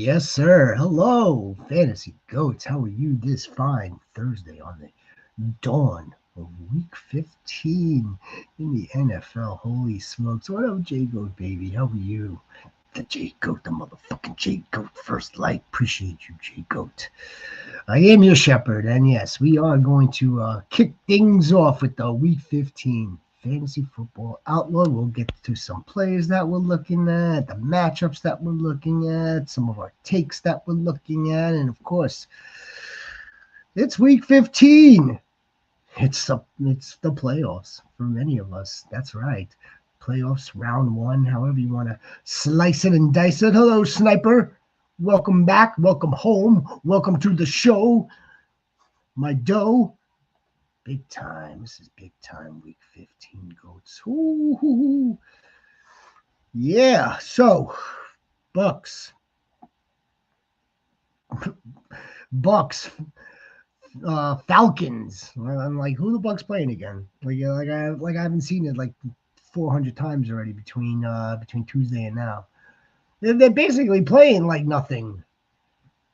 Yes, sir. Hello, Fantasy Goats. How are you this fine Thursday on the dawn of week 15 in the NFL? Holy smokes. What up, J Goat, baby? How are you? The J Goat, the motherfucking J Goat first light. Appreciate you, J Goat. I am your shepherd, and yes, we are going to kick things off with the week 15 fantasy football outlook. We'll get to some players that we're looking at, the matchups that we're looking at, some of our takes that we're looking at, and of course, it's week 15. It's the playoffs for many of us. That's right. Playoffs round one, however you want to slice it and dice it. Hello, Sniper. Welcome back. Welcome home. Welcome to the show. My dough. Big time. This is big time. Week 15 goats. Ooh. Yeah. So, Bucks. Falcons. I'm like, who the Bucks playing again? I haven't seen it like 400 times already between Tuesday and now. They're basically playing like nothing.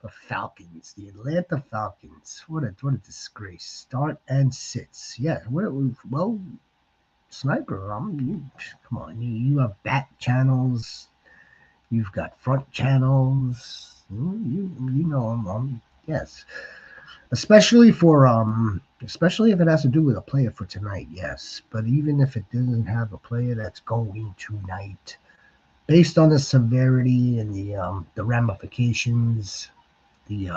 The Falcons, the Atlanta Falcons. What a disgrace. Start and sits. Yeah. Well, Sniper. Come on. You have back channels. You've got front channels. You know them. Yes. Especially if it has to do with a player for tonight, yes. But even if it doesn't have a player that's going tonight, based on the severity and the ramifications, the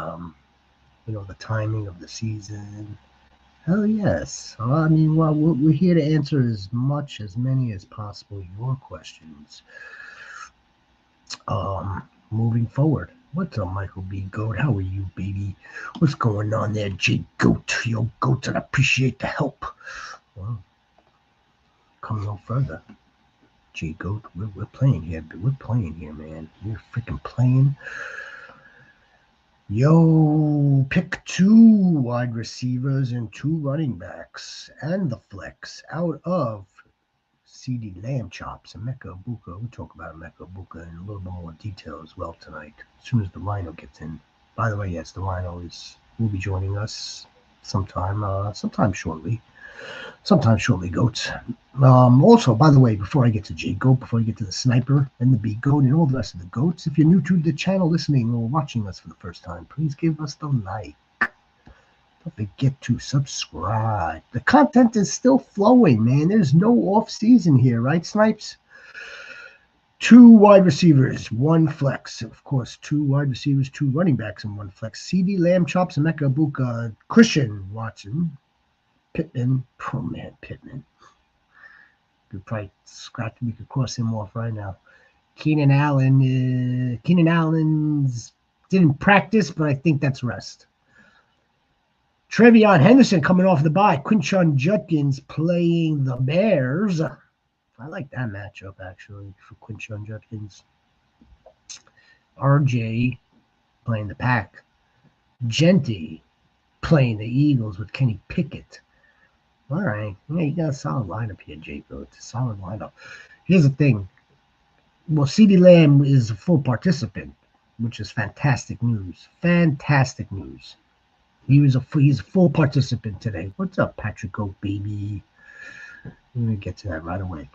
timing of the season, hell yes. I mean, well, we're here to answer as many as possible your questions. Moving forward. What's up, Michael B. Goat? How are you, baby? What's going on there, J Goat? Yo, Goat, and I appreciate the help. Well, come no further. J Goat, we're playing here. We're playing here, man. We're freaking playing. Yo, pick 2 wide receivers and 2 running backs and the flex out of CD Lamb Chops and Mecca Buka. We'll talk about Mecca Buka in a little bit more detail as well tonight, as soon as the Rhino gets in. By the way, yes, the Rhino will be joining us sometime shortly. Sometime shortly, Goats. Also, by the way, before I get to J Goat, before I get to the Sniper and the B Goat and all the rest of the Goats, if you're new to the channel, listening or watching us for the first time, please give us the like. Don't forget to subscribe. The content is still flowing, man. There's no off season here, right, Snipes? 2 wide receivers, 1 flex. Of course, 2 wide receivers, 2 running backs, and 1 flex. CD Lamb Chops, Mecca Buka, Christian Watson, Pittman. Oh man, Pittman. Could probably scratch. We could cross him off right now. Keenan Allen's didn't practice, but I think that's rest. Trevion Henderson coming off the bye. Quinshon Judkins playing the Bears. I like that matchup, actually, for Quinshon Judkins. RJ playing the Pack. Genty playing the Eagles with Kenny Pickett. All right. Yeah, you got a solid lineup here, Jacob. It's a solid lineup. Here's the thing. Well, CeeDee Lamb is a full participant, which is fantastic news. Fantastic news. He's a full participant today. What's up, Patrick O, baby? I'm going to get to that right away.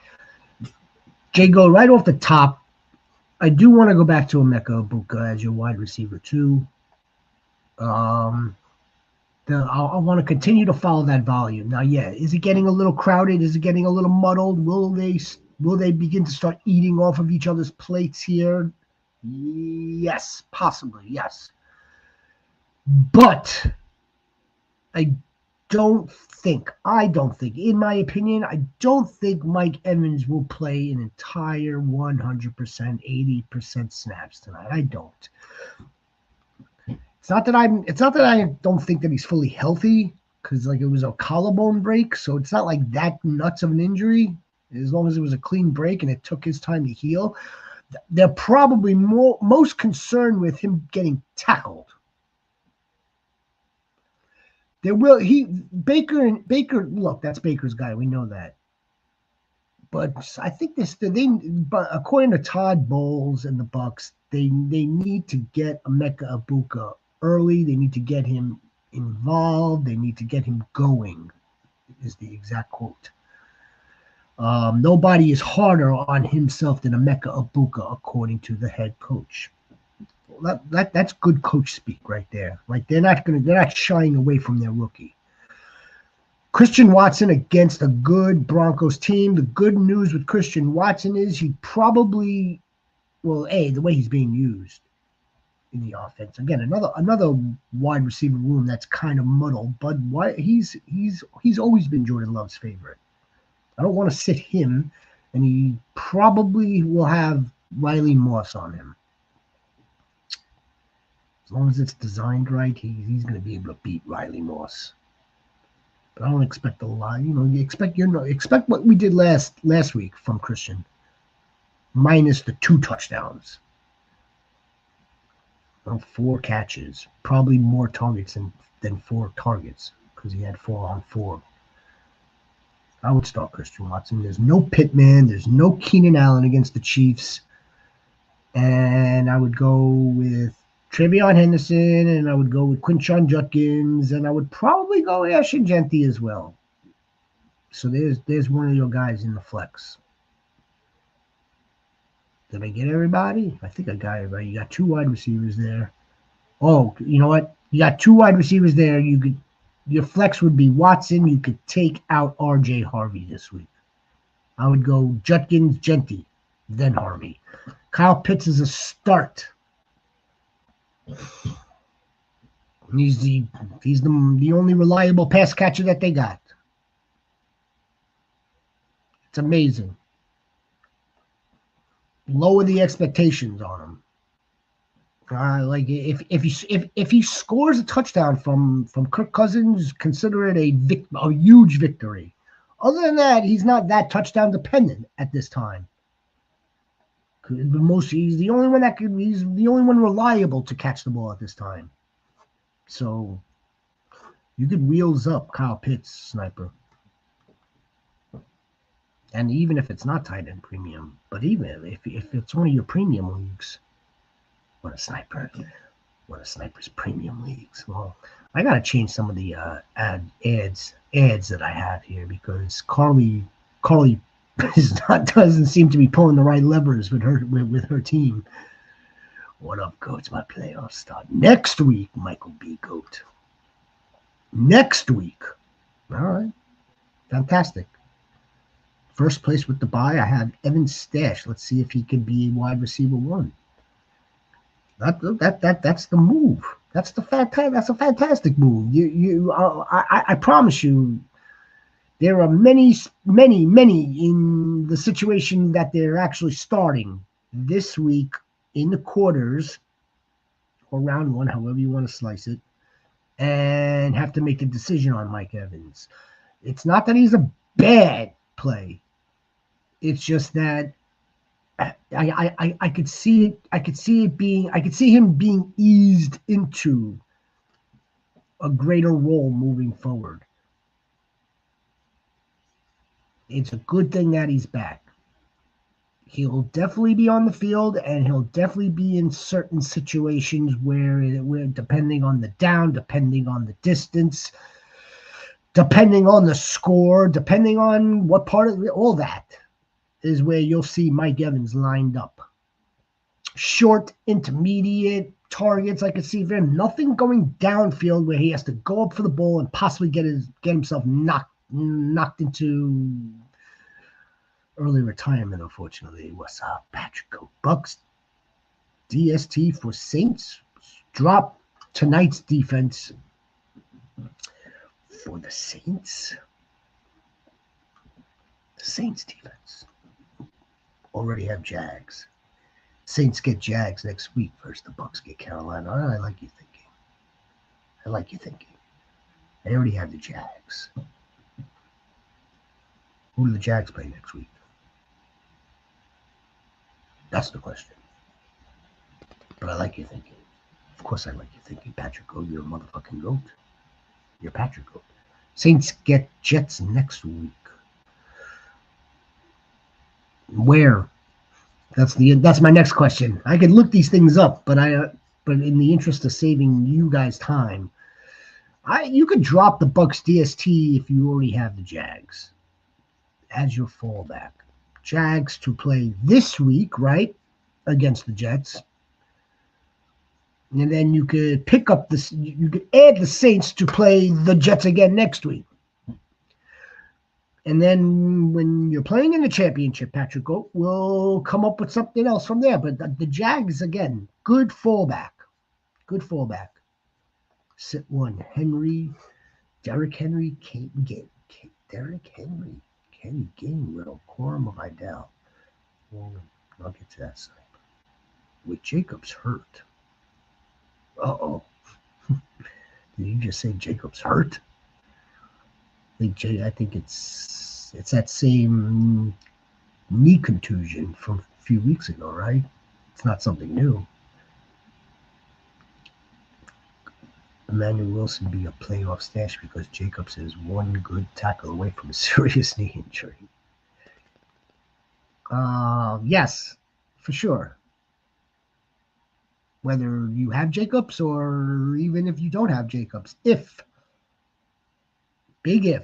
Jago, right off the top, I do want to go back to Emeka Egbuka as your wide receiver, too. I want to continue to follow that volume. Now, yeah, is it getting a little crowded? Is it getting a little muddled? Will they begin to start eating off of each other's plates here? Yes, possibly, yes. But I don't think, in my opinion, I don't think Mike Evans will play an entire 100%, 80% snaps tonight. I don't. It's not that I don't think that he's fully healthy, because like it was a collarbone break, so it's not like that nuts of an injury. As long as it was a clean break and it took his time to heal, they're probably most concerned with him getting tackled. Baker, look, that's Baker's guy. We know that. But I think but according to Todd Bowles and the Bucks, they need to get Emeka Ibuka early. They need to get him involved. They need to get him going, is the exact quote. Nobody is harder on himself than Emeka Ibuka, according to the head coach. That's good coach speak right there. Like they're not shying away from their rookie. Christian Watson against a good Broncos team. The good news with Christian Watson is he probably, the way he's being used in the offense. Again, another wide receiver room that's kind of muddled, but he's always been Jordan Love's favorite. I don't want to sit him, and he probably will have Riley Moss on him. As long as it's designed right, he's going to be able to beat Riley Moss. But I don't expect a lot. You expect what we did last week from Christian, minus the 2 touchdowns. 4 catches, probably more targets than 4 targets because he had 4-on-4. I would start Christian Watson. There's no Pittman. There's no Keenan Allen against the Chiefs. And I would go with Travion Henderson, and I would go with Quinshon Judkins, and I would probably go Ashton Genty as well. So there's one of your guys in the flex. Did I get everybody? I think I got everybody. You got 2 wide receivers there. Oh, you know what? You got 2 wide receivers there. Your flex would be Watson. You could take out R.J. Harvey this week. I would go Judkins, Genty, then Harvey. Kyle Pitts is a start. He's the only reliable pass catcher that they got. It's amazing. Lower the expectations on him. Like if he scores a touchdown from Kirk Cousins, consider it a huge victory. Other than that, he's not that touchdown dependent at this time. He's the only one reliable to catch the ball at this time. So you could wheels up Kyle Pitts, sniper. And even if it's not tight end premium, but even if it's one of your premium leagues, what a sniper's premium leagues. Well, I gotta change some of the ads that I have here because Carly doesn't seem to be pulling the right levers with her team. What up, Goats? My playoffs start next week, Michael B. Goat. Next week. All right. Fantastic. First place with the bye, I have Evan Stash. Let's see if he can be wide receiver 1. That's the move. That's a fantastic move. I promise you, there are many in the situation that they're actually starting this week in the quarters or round 1, however you want to slice it, and have to make a decision on Mike Evans. It's not that he's a bad play. It's just that I could see him being eased into a greater role moving forward. It's a good thing that he's back. He'll definitely be on the field, and he'll definitely be in certain situations where depending on the down, depending on the distance, depending on the score, depending on what part of all that is where you'll see Mike Evans lined up. Short, intermediate targets, I could see for him. Nothing going downfield where he has to go up for the ball and possibly get himself knocked into early retirement, unfortunately. What's up, Patrick Goat? Bucks DST for Saints. Drop tonight's defense for the Saints. The Saints defense already have Jags. Saints get Jags next week versus the Bucks get Carolina. I like you thinking. They already have the Jags. Who do the Jags play next week? That's the question. But I like you thinking. Of course I like you thinking, Patrick Goat. You're a motherfucking goat. You're Patrick Goat. Saints get Jets next week. Where? That's my next question. I could look these things up, but in the interest of saving you guys time, you could drop the Bucks DST if you already have the Jags as your fallback. Jags to play this week, right, against the Jets. And then you could pick up this. You could add the Saints to play the Jets again next week. And then when you're playing in the championship, Patrick Goat will come up with something else from there. But the Jags, again, good fallback. Good fallback. Sit one. Derrick Henry, Derrick Henry, Kenny Gainwell, Corum of Idell. Well, I'll get to that side. With Jacobs hurt. Uh-oh. Did you just say Jacobs hurt? I think it's that same knee contusion from a few weeks ago, right? It's not something new. Emmanuel Wilson be a playoff stash because Jacobs is one good tackle away from a serious knee injury. Yes, for sure. Whether you have Jacobs or even if you don't have Jacobs, big if,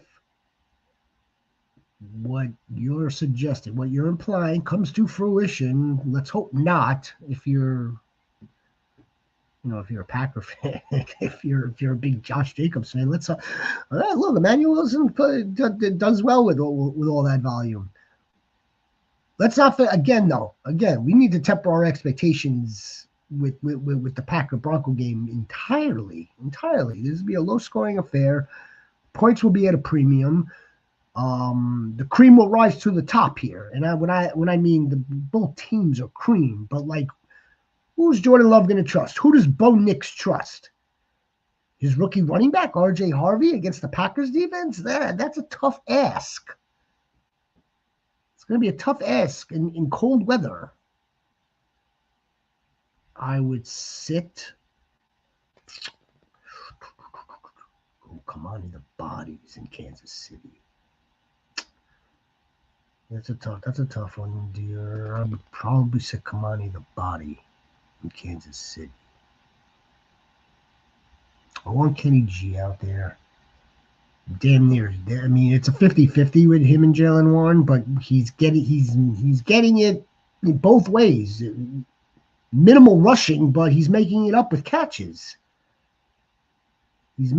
what you're suggesting, what you're implying comes to fruition, let's hope not, if you're a Packer fan, if you're a big Josh Jacobs fan, let's look, Emmanuel Wilson does well with all that volume. Let's not again, we need to temper our expectations with the Packer Bronco game entirely. This will be a low scoring affair. Points will be at a premium. The cream will rise to the top here. And when I mean both teams are cream, but like, who's Jordan Love going to trust? Who does Bo Nix trust? His rookie running back, RJ Harvey, against the Packers defense? That's a tough ask. It's going to be a tough ask in cold weather. I would sit. Oh, come on, in the bodies in Kansas City. That's a tough one, dear. I would probably sit Kamani the body in Kansas City. I want Kenny G out there. Damn near. I mean, it's a 50-50 with him and Jalen Warren, but he's getting it in both ways. Minimal rushing, but he's making it up with catches. Let's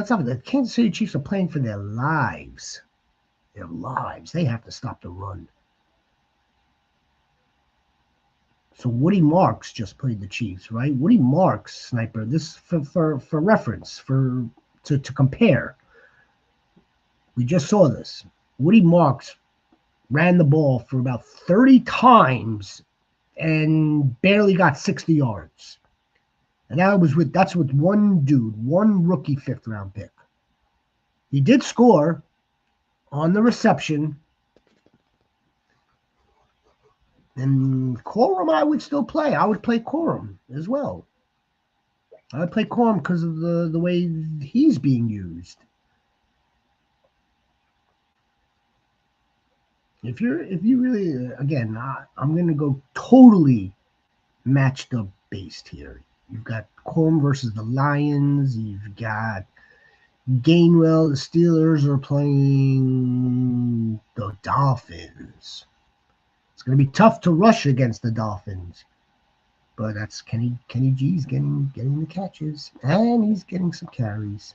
not forget, the Kansas City Chiefs are playing for their lives. They have to stop the run. So Woody Marks just played the Chiefs, right? Woody Marks, sniper. This for reference, to compare. We just saw this. Woody Marks ran the ball for about 30 times and barely got 60 yards. And that's with one dude, one rookie 5th round pick. He did score on the reception. And Corum I would still play. I would play Corum as well. I would play Corum because of the way he's being used. If you really, again, I'm going to go totally matched up based here. You've got Corum versus the Lions. You've got Gainwell. The Steelers are playing the Dolphins. It's going to be tough to rush against the Dolphins. But that's Kenny G's getting the catches. And he's getting some carries.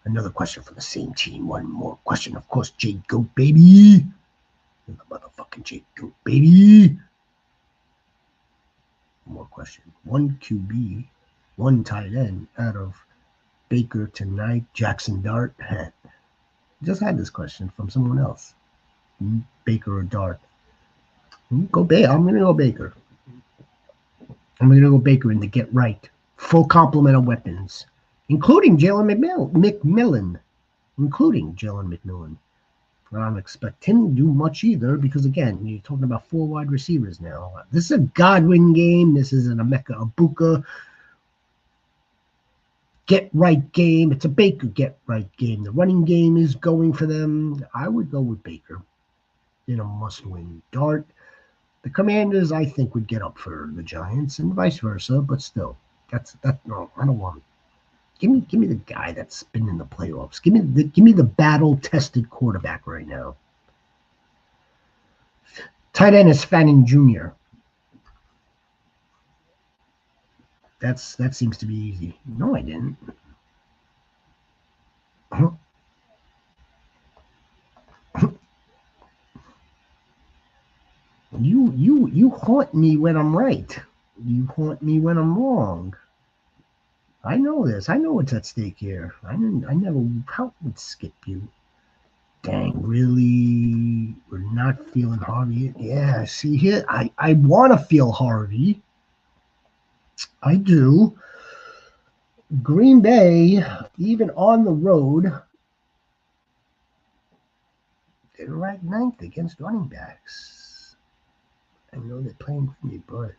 Another question from the same team. One more question. Of course, Jake Goat, baby. The motherfucking Jake Goat, baby. More question. 1 QB, 1 tight end out of Baker tonight. Jackson Dart. Just had this question from someone else. Baker or Dart? Go Baker. I'm going to go Baker. I'm going to go Baker in the get right. Full complement of weapons, including Jalen McMillan. I don't expect him to do much either because, again, you're talking about 4 wide receivers now. This is a Godwin game. This isn't a Mecca Abuka get-right game. It's a Baker get-right game. The running game is going for them. I would go with Baker in a must-win dart. The Commanders, I think, would get up for the Giants and vice versa, but still, no, I don't want it. Give me the guy that's been in the playoffs. Give me the battle-tested quarterback right now. Tight end is Fannin Jr. That seems to be easy. No, I didn't. You haunt me when I'm right. You haunt me when I'm wrong. I know this. I know what's at stake here. I never would skip you. Dang, really? We're not feeling Harvey. Yeah, see here, I want to feel Harvey. I do. Green Bay, even on the road, they're ranked 9th against running backs. I know they're playing for me, but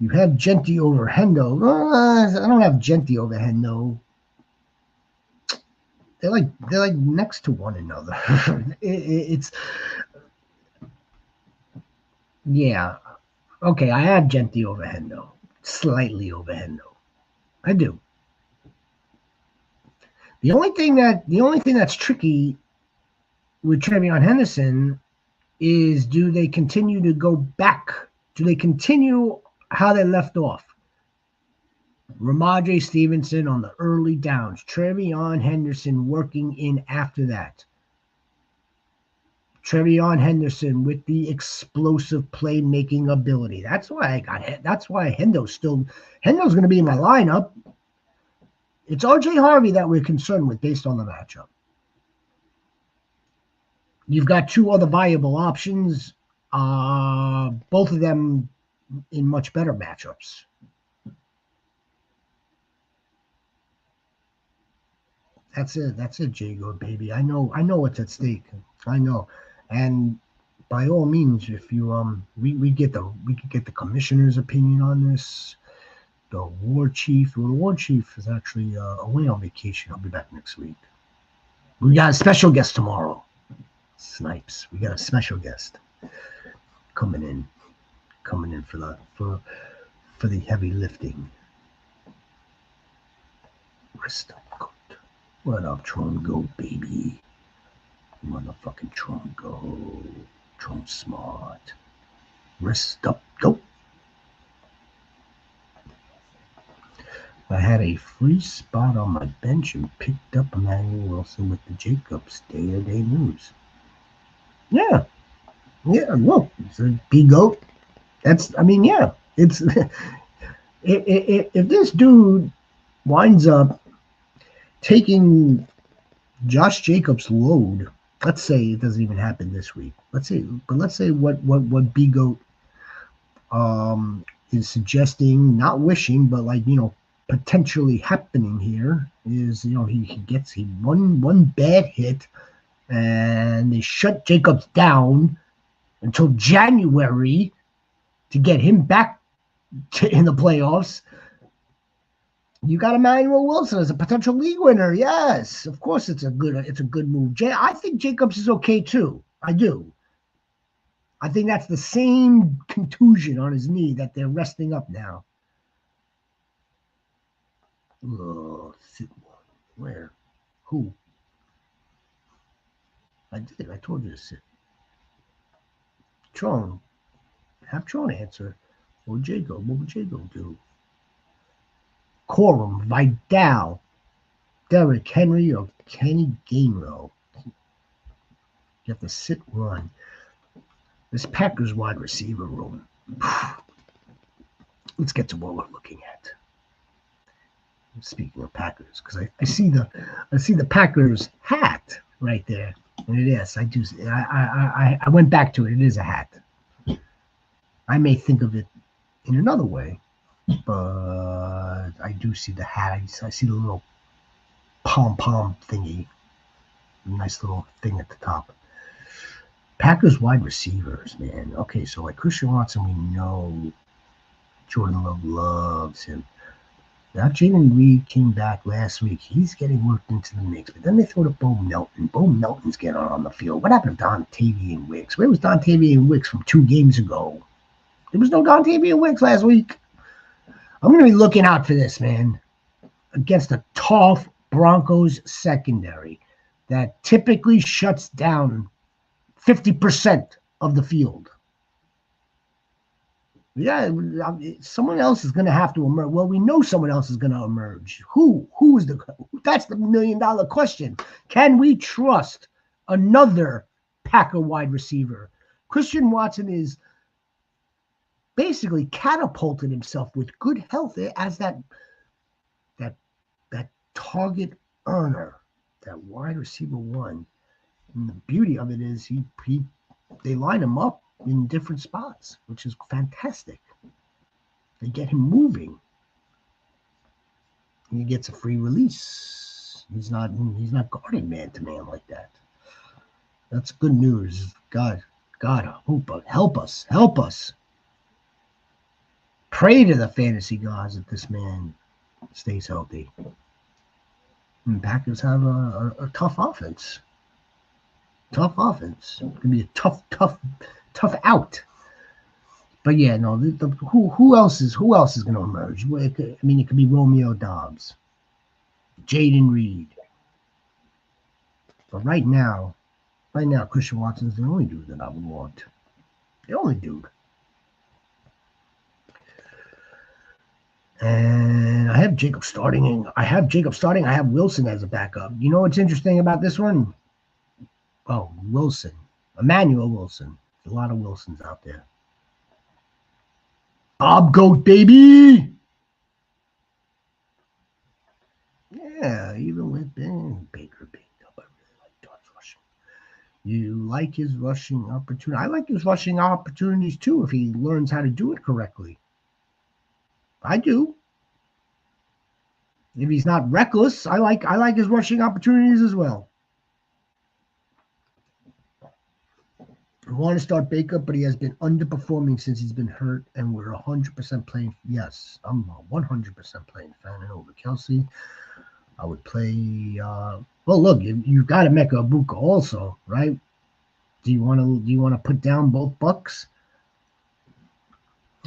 you have Genti over Hendo. I don't have Genti over Hendo. They're like next to one another. It's yeah. Okay, I have Genti over Hendo. Slightly over Hendo. I do. The only thing that's tricky with TreVeyon Henderson is, do they continue to go back? Do they continue how they left off? Ramondre Stevenson on the early downs. TreVeyon Henderson working in after that. TreVeyon Henderson with the explosive playmaking ability. That's why Hendo's going to be in my lineup. It's RJ Harvey that we're concerned with based on the matchup. You've got two other viable options, both of them in much better matchups. That's it, Jago, baby. I know what's at stake. I know, and by all means, if you we could get the commissioner's opinion on this. The war chief. Well, the war chief is actually away on vacation. I'll be back next week. We got a special guest tomorrow. Snipes. We got a special guest coming in for the heavy lifting. Wrist up. What up, Tron? Go, baby. Motherfucking Tron, go. Tron smart. Wrist up. Go. I had a free spot on my bench and picked up Emmanuel Wilson with the Jacobs day-to-day news. Yeah. Look, it's a big goat. Yeah. It's if this dude winds up taking Josh Jacobs' load, let's say it doesn't even happen this week. Let's say what B Goat is suggesting, not wishing, but potentially happening here is, he gets one bad hit and they shut Jacobs down until January to get him back in the playoffs. You got Emmanuel Wilson as a potential league winner. Yes, of course it's a good move. I think Jacobs is okay too. I do. I think that's the same contusion on his knee that they're resting up now. Oh, where? Who? I did. I told you to sit. Tron. Have Tron answer. Or Jacob. What would Jacob do? Corum, Vidal, Derrick Henry, or Kenny Gainwell. You have to sit run. This Packers wide receiver room. Let's get to what we're looking at. Speaking of Packers, because I see the Packers hat right there, and it is. I do. I went back to it. It is a hat. I may think of it in another way, but I do see the hat. I see the little pom thingy, nice little thing at the top. Packers wide receivers, man. Okay, so Christian Watson, we know Jordan Love loves him. Now, Jaden Reed came back last week. He's getting worked into the mix. But then they throw to Bo Melton. Bo Melton's getting on the field. What happened to Dontavian Wicks? Where was Dontavian Wicks from 2 games ago? There was no Dontavian Wicks last week. I'm going to be looking out for this, man, against a tough Broncos secondary that typically shuts down 50% of the field. Yeah, someone else is going to have to emerge. Well, we know someone else is going to emerge. Who? That's the $1 million question. Can we trust another Packer wide receiver? Christian Watson is basically catapulted himself with good health as that target earner, that wide receiver one. And the beauty of it is they line him up in different spots, which is fantastic. They get him moving. He gets a free release. He's not guarded man to man like that. That's good news. God, help us. Pray to the fantasy gods that this man stays healthy. And Packers have a tough offense. Tough offense. It's gonna be a tough out. But yeah, no. Who else is going to emerge? I mean, it could be Romeo Doubs, Jaden Reed. But right now, Christian Watson's the only dude that I would want. The only dude. And I have Jacob starting. I have Wilson as a backup. You know what's interesting about this one? Oh, Wilson. Emmanuel Wilson. There's a lot of Wilsons out there. Bob Goat, baby! Yeah, even with Baker being up, I really like Dodd's rushing. You like his rushing opportunity. I like his rushing opportunities too if he learns how to do it correctly. I do. If he's not reckless, I like his rushing opportunities as well. I want to start Baker, but he has been underperforming since he's been hurt, and we're 100% playing. Yes, I'm 100% playing Fannin over Kelsey. I would play. Well, look, you've got to Mecca Ibuka also, right? Do you want to put down both Bucks?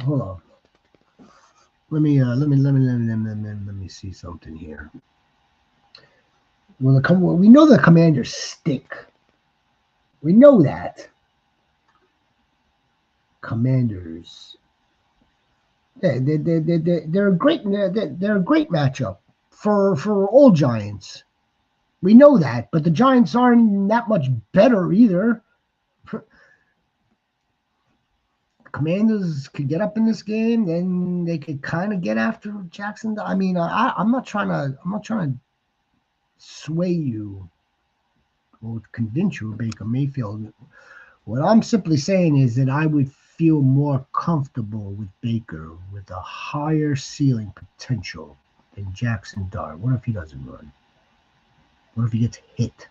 Hold on. Let me see something here. Well, we know the Commanders stink. We know that. Commanders. They're a great matchup for all Giants. We know that, but the Giants aren't that much better either. Commanders could get up in this game, then they could kind of get after Jackson. I mean, I'm not trying to sway you or convince you, Baker Mayfield. What I'm simply saying is that I would feel more comfortable with Baker with a higher ceiling potential than Jackson Dart. What if he doesn't run? What if he gets hit?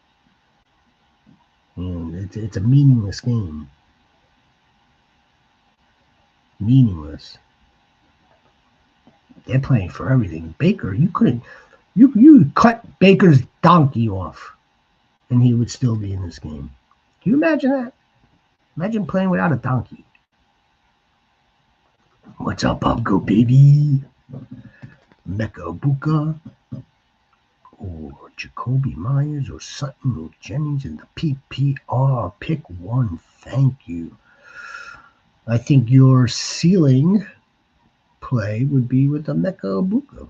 And it's a meaningless game. Meaningless. They're playing for everything. Baker, you cut Baker's donkey off, and he would still be in this game. Can you imagine that? Imagine playing without a donkey. What's up, Go baby? Mecca Ibuka, or Jacoby Myers, or Sutton, or Jennings in the PPR. Pick one. Thank you. I think your ceiling play would be with the Mecca Ibuka.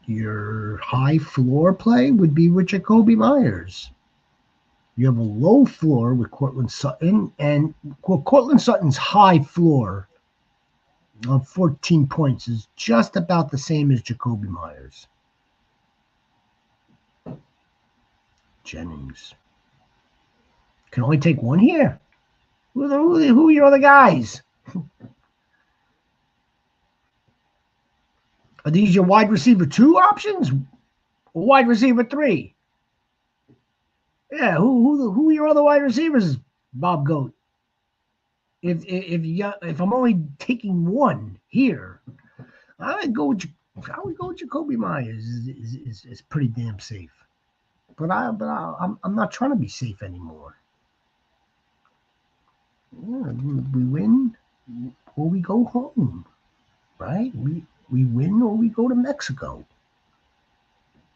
Your high floor play would be with Jacoby Myers. You have a low floor with Cortland Sutton, and Cortland Sutton's high floor of 14 points is just about the same as Jacoby Myers. Jennings. Can only take one here. Who are your other guys? Are these your wide receiver 2 options? Or wide receiver 3? Yeah, who are your other wide receivers, Bob Goat? If I'm only taking one here, I would go with How we go Jacoby Myers is pretty damn safe. I'm not trying to be safe anymore. Yeah, we win or we go home, right? We win or we go to Mexico.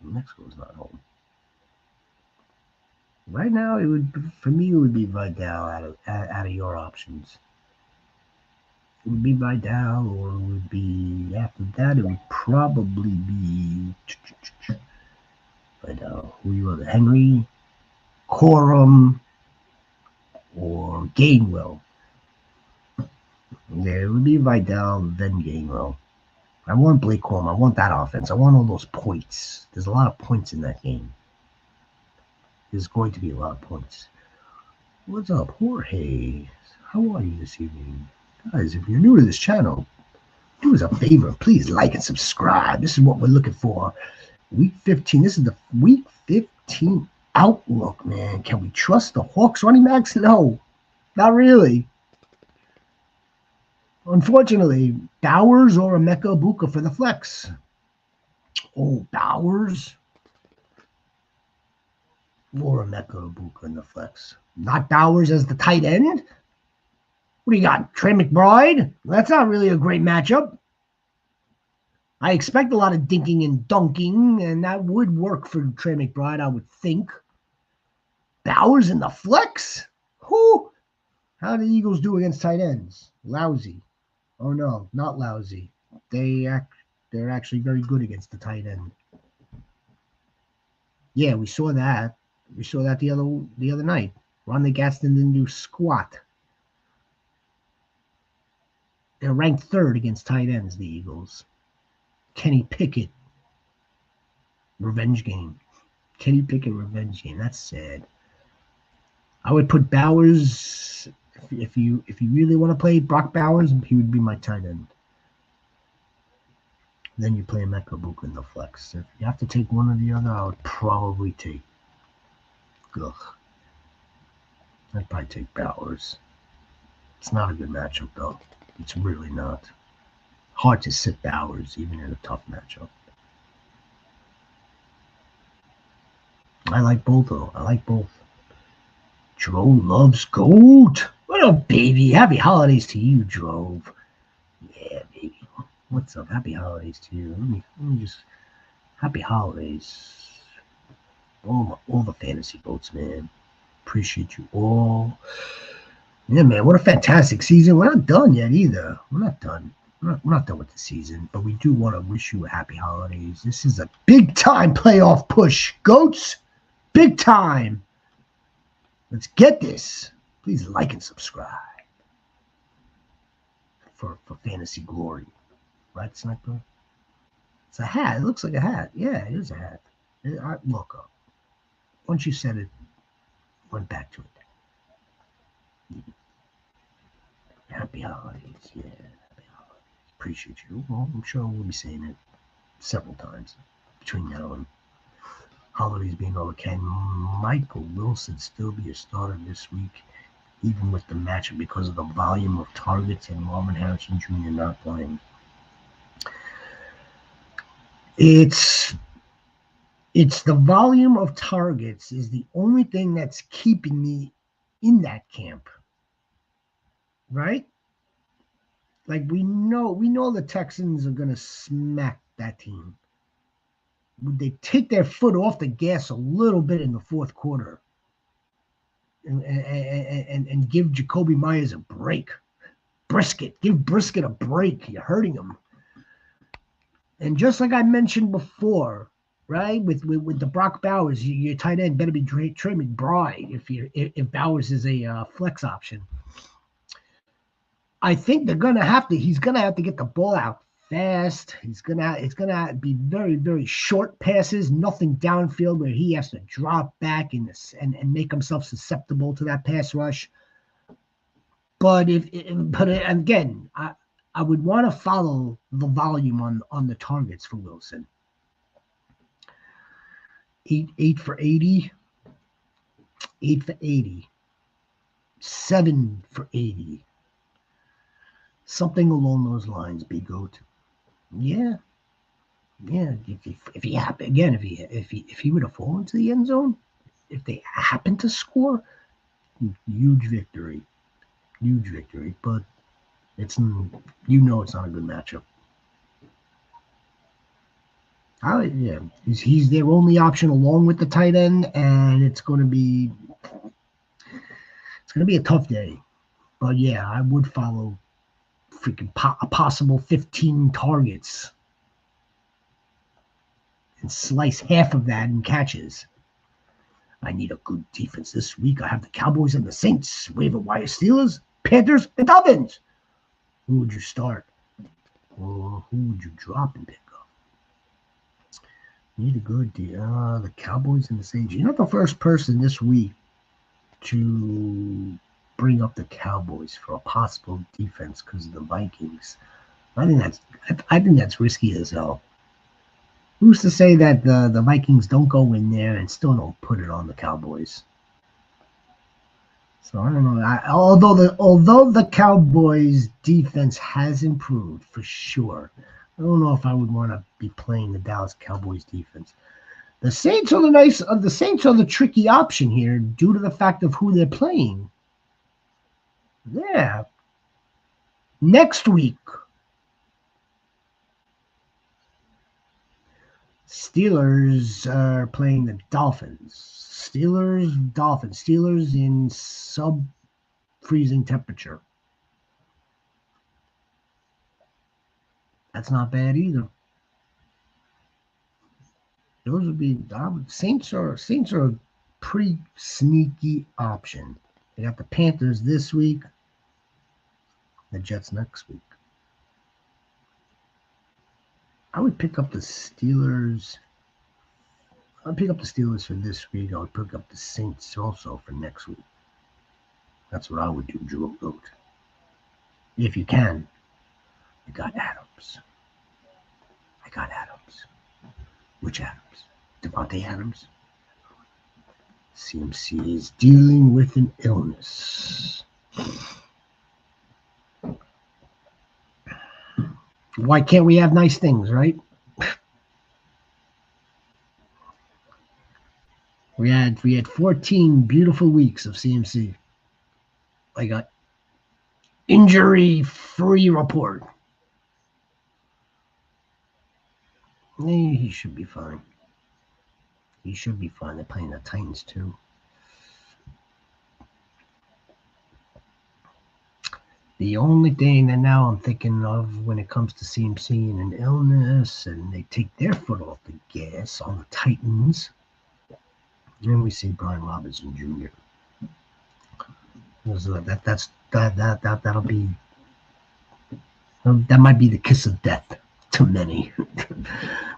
Mexico's not home. Right now, it would for me. It would be Vidal out of your options. It would be Vidal, or it would be after that. It would probably be Vidal. Who you other Henry, Corum, or Gainwell. Yeah, it would be Vidal then Gainwell. I want Blake Corum. I want that offense. I want all those points. There's a lot of points in that game. There's going to be a lot of points. What's up, Jorge? How are you this evening? Guys, if you're new to this channel, do us a favor. Please like and subscribe. This is what we're looking for. Week 15. This is the Week 15 outlook, man. Can we trust the Hawks running backs? No, not really. Unfortunately, Bowers or Emeka Ibuka for the flex. Oh, Bowers or Emeka Ibuka in the flex. Not Bowers as the tight end. What do you got? Trey McBride? That's not really a great matchup. I expect a lot of dinking and dunking, and that would work for Trey McBride, I would think. Bowers in the flex? Who? How do the Eagles do against tight ends? Lousy. Oh, no, not lousy. They're actually very good against the tight end. Yeah, we saw that. We saw that the other night. Ronnie Gaston didn't do squat. They're ranked third against tight ends, the Eagles. Kenny Pickett. Revenge game. Kenny Pickett revenge game. That's sad. I would put Bowers, if you really want to play Brock Bowers, he would be my tight end. Then you play Emeka Ibuka in the flex. If you have to take one or the other, I would probably take. Ugh. I'd probably take Bowers. It's not a good matchup, though. It's really not. Hard to sit Bowers, even in a tough matchup. I like both, though. I like both. Joe loves goat. What up, baby? Happy holidays to you, Drove. Yeah, baby. What's up? Happy holidays to you. Let me just. Happy holidays. All the fantasy boats, man. Appreciate you all. Yeah, man. What a fantastic season. We're not done yet either. We're not done. We're not done with the season, but we do want to wish you a happy holidays. This is a big time playoff push. Goats, big time. Let's get this. Please like and subscribe for fantasy glory. Right, Sniper? It's a hat. It looks like a hat. Yeah, it is a hat. Look up. Once you said it, went back to it. Happy holidays. Yeah, happy holidays. Appreciate you. Well, I'm sure we'll be saying it several times between now and holidays being over. Can Michael Wilson still be a starter this week, even with the matchup, because of the volume of targets and Marvin Harrison Jr. not playing? It's the volume of targets is the only thing that's keeping me in that camp, right? Like we know the Texans are going to smack that team. Would they take their foot off the gas a little bit in the fourth quarter and give Jacoby Myers a break? Give Brisket a break. You're hurting him. And just like I mentioned before, right, with the Brock Bowers, your tight end better be Trey McBride if Bowers is a flex option. I think he's gonna have to get the ball out fast. It's gonna be very, very short passes, nothing downfield where he has to drop back and make himself susceptible to that pass rush. But again, I would want to follow the volume on the targets for Wilson. 8 for 80, 8 for 80, 7 for 80. Something along those lines, Big Goat. Yeah. Yeah, if he happen again, if he were to fall into the end zone, if they happen to score, huge victory, huge victory. But it's it's not a good matchup. Yeah, he's their only option along with the tight end, and it's going to be a tough day. But yeah, I would follow freaking a possible 15 targets and slice half of that in catches. I need a good defense this week. I have the Cowboys and the Saints, waiver wire Steelers, Panthers, and Dolphins. Who would you start? Or who would you drop and pick up? Need a good the Cowboys and the Saints. You're not the first person this week to bring up the Cowboys for a possible defense because of the Vikings. I think that's risky as hell. Who's to say that the Vikings don't go in there and still don't put it on the Cowboys? So I don't know. Although the Cowboys defense has improved for sure, I don't know if I would want to be playing the Dallas Cowboys defense. The Saints are the tricky option here due to the fact of who they're playing. Yeah. Next week, Steelers are playing the Dolphins. Steelers in sub-freezing temperature. That's not bad either. Those would be Saints are a pretty sneaky option. They got the Panthers this week, the Jets next week. I would pick up the Steelers. I'd pick up the Steelers for this week. I would pick up the Saints also for next week. That's what I would do, Joe Goat. If you can. I got Adams. Which Adams? Devontae Adams? CMC is dealing with an illness. Why can't we have nice things, right? We had 14 beautiful weeks of CMC. I got injury-free report. He should be fine. They're playing the Titans too. The only thing that now I'm thinking of when it comes to CMC and an illness, and they take their foot off the gas on the Titans, and we see Brian Robinson Jr. That'll be that might be the kiss of death to many.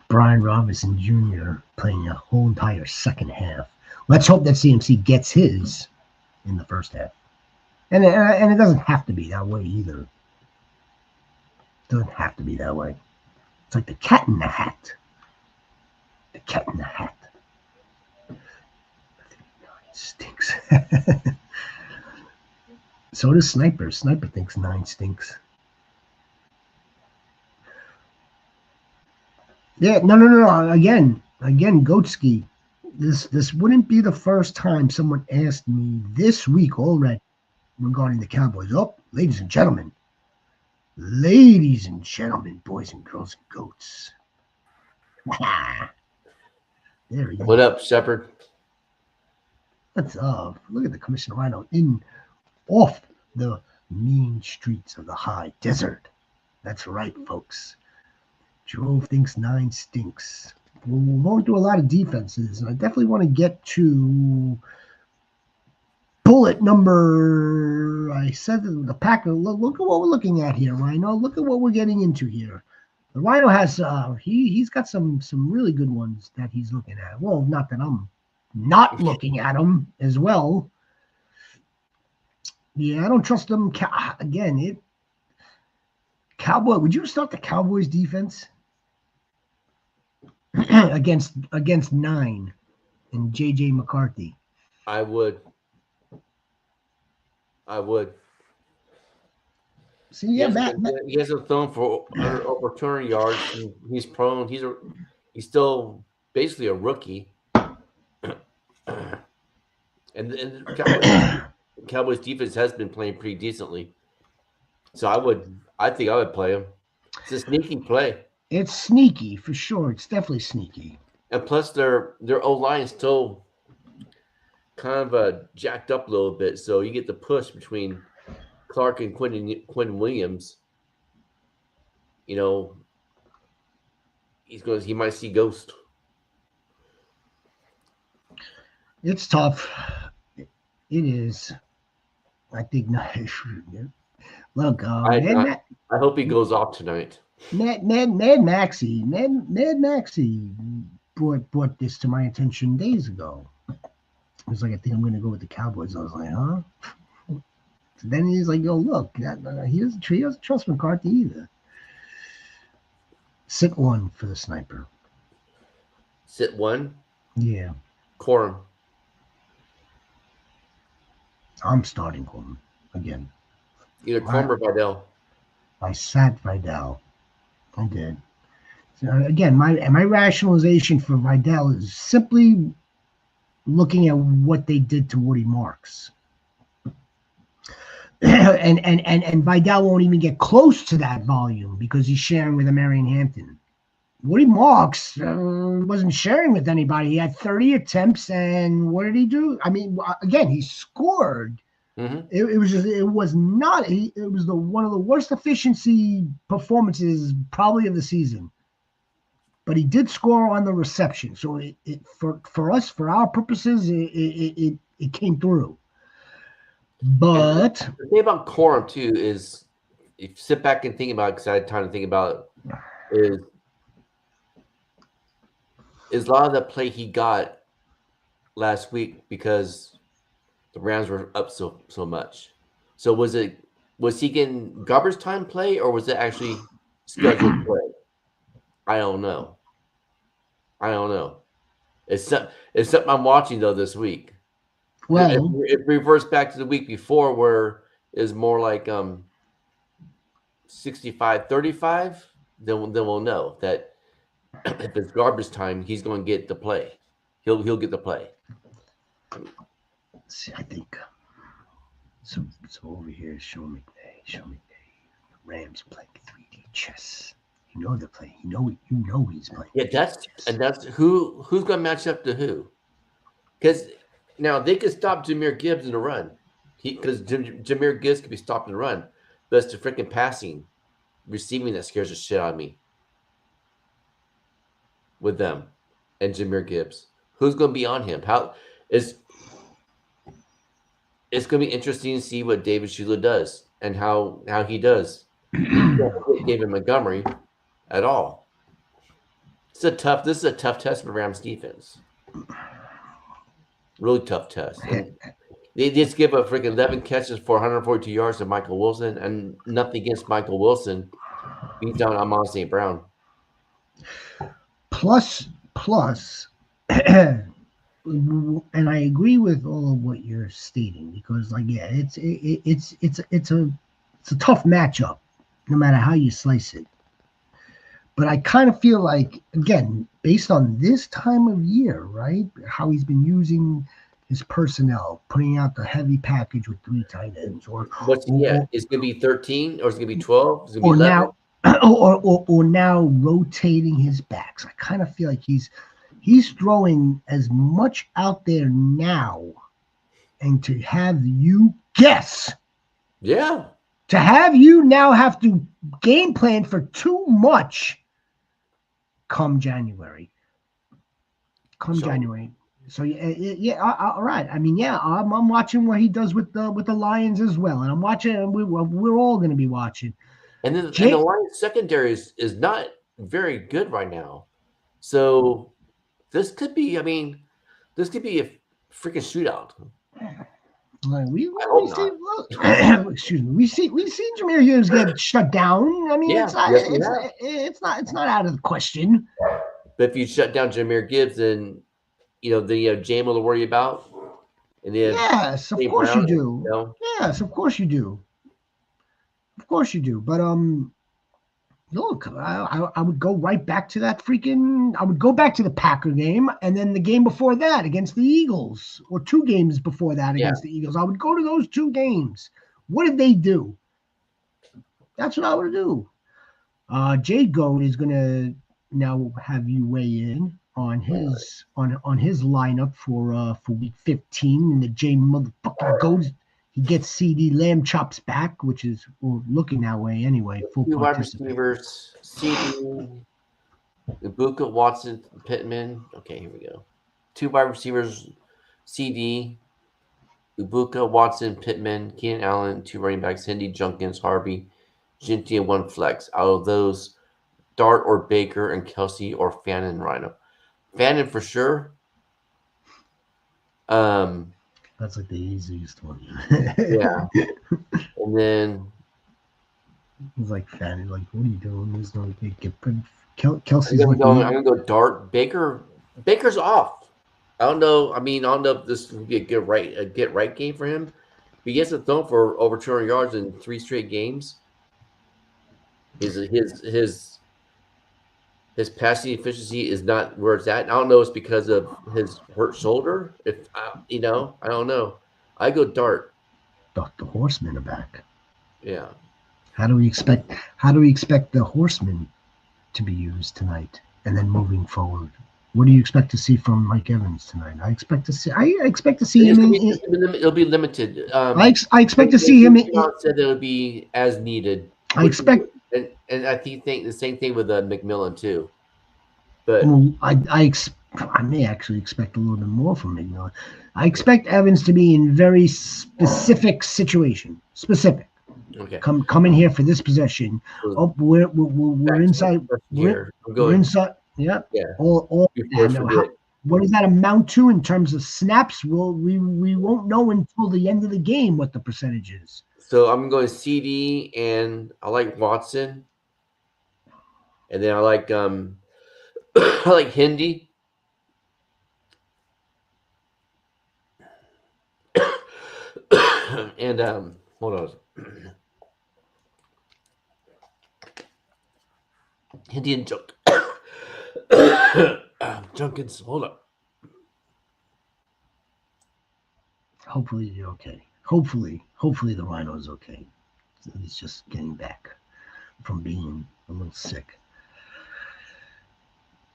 Brian Robinson Jr. playing a whole entire second half. Let's hope that CMC gets his in the first half. And it doesn't have to be that way either. It doesn't have to be that way. It's like the cat in the hat. The cat in the hat. It stinks. So does Sniper. Sniper thinks 9 stinks. Yeah, no. Again, Goatski. This wouldn't be the first time someone asked me this week already regarding the Cowboys. Oh, ladies and gentlemen, boys and girls and goats. There he is. What up, Shepard? What's up? Look at the Commissioner Rhino off the mean streets of the high desert. That's right, folks. Jerome thinks 9 stinks. We're going through a lot of defenses, and I definitely want to get to bullet number. I said the Packer. Look at what we're looking at here, Rhino. Look at what we're getting into here. The Rhino has he's got some really good ones that he's looking at. Well, not that I'm not looking at them as well. Yeah, I don't trust them. Again, Cowboy. Would you start the Cowboys defense against 9 and JJ McCarthy? I would. See, yeah, Matt. He hasn't thrown for over 200 yards. He's prone. He's still basically a rookie. And the Cowboys defense has been playing pretty decently. So I think I would play him. It's a sneaky play. It's sneaky for sure. It's definitely sneaky. And plus their O line is still kind of jacked up a little bit. So you get the push between Clark and Quentin Williams. You know, he might see ghost. It's tough. It is. I think not. Look, I hope he goes off tonight. Mad Maxie brought this to my attention days ago. It was like, I think I'm going to go with the Cowboys. I was like, huh? So then he's like, yo, look, he doesn't trust McCarthy either. Sit one for the sniper. Sit one? Yeah. Corum. I'm starting Corum again. Either Corum or Vidal. I sat Vidal. I did. So again, my rationalization for Vidal is simply looking at what they did to Woody Marks. and Vidal won't even get close to that volume because he's sharing with Marion Hampton. Woody Marks wasn't sharing with anybody. He had 30 attempts, and what did he do? I mean, again, he scored. Mm-hmm. It was one of the worst efficiency performances probably of the season. But he did score on the reception, so for us, for our purposes, it came through. But the thing about Corum too is, if you sit back and think about it, because I had time to think about it, is a lot of the play he got last week because the Rams were up so much. So was he getting garbage time play, or was it actually scheduled play? I don't know. It's something I'm watching though this week. Well, it reverts back to the week before where it's more like 65-35, then we'll know that if it's garbage time, he's going to get the play. He'll get the play. See, I think so over here is Sean McVay. Rams playing 3D chess. You know they're playing. You know he's playing. Yeah, that's who's going to match up to who. Because now they could stop Jahmyr Gibbs in a run, because Jahmyr Gibbs could be stopped in a run, but it's the freaking receiving that scares the shit out of me. With them and Jahmyr Gibbs, who's going to be on him? It's going to be interesting to see what David Shula does and how he does. He can't hit David Montgomery at all. This is a tough test for Rams defense. Really tough test. And they just give up freaking 11 catches for 142 yards to Michael Wilson, and nothing against Michael Wilson. Beat down Amon St. Brown. Plus, and I agree with all of what you're stating, because, like, yeah, it's a tough matchup, no matter how you slice it. But I kind of feel like, again, based on this time of year, right, how he's been using his personnel, putting out the heavy package with 3 tight ends, it's going to be 13, or it's going to be 12, it's going to be 11. Or now rotating his backs. I kind of feel like he's throwing as much out there now, and to have you guess. Yeah. To have you now have to game plan for too much come January. January. So yeah, all right. I mean, yeah, I'm watching what he does with the Lions as well, and I'm watching. We're all going to be watching. And then the Lions secondary is not very good right now. So this could be a freaking shootout. Like we've seen Jahmyr Gibbs get shut down. I mean, it's not out of the question. But if you shut down Jahmyr Gibbs, then the Jamal to worry about. And yes, of course you do. Yes, of course you do. Of course you do. But look, I would go right back to that freaking. I would go back to the Packer game, and then the game before that against the Eagles, or 2 games before that against the Eagles. I would go to those 2 games. What did they do? That's what I would do. Jay Goat is gonna now have you weigh in on his his lineup for week 15, and the Jay motherfucking Goat. He gets CD Lamb Chops back, which is looking that way anyway. Full 2 wide participant. receivers, CD, Ibuka, Watson, Pittman. Okay, here we go. 2 wide receivers, CD, Ibuka, Watson, Pittman, Keenan Allen, 2 running backs, Hindi, Junkins, Harvey, Ginty, and 1 flex. Out of those, Dart or Baker and Kelsey or Fannin Rhino. Fannin for sure. That's like the easiest one. Yeah. And then it's like Fannin, like, what are you doing? There's no Kelsey's I'm with gonna go Dart. Baker's off. I don't know. I don't know if this would be a get right game for him. If he gets a throw for over 200 yards in 3 straight games, his passing efficiency is not where it's at. I don't know. It's because of his hurt shoulder. I don't know. I go Dart. The Horsemen are back. Yeah. How do we expect the Horsemen to be used tonight, and then moving forward? What do you expect to see from Mike Evans tonight? I expect to see him. It'll be limited. I expect to see him. Said it would be as needed. I expect. And I think the same thing with McMillan too. But I may actually expect a little bit more from McMillan. I expect Evans to be in very specific situation. Specific. Okay. Come in here for this possession. Oh, we're inside. We're inside. Yeah. What does that amount to in terms of snaps? We won't know until the end of the game what the percentage is. So I'm going CD, and I like Watson, and then I like I like Hindi. And hold on. Hindi and Junkins, hold up. Hopefully you're okay. Hopefully the Rhino's okay. He's just getting back from being a little sick.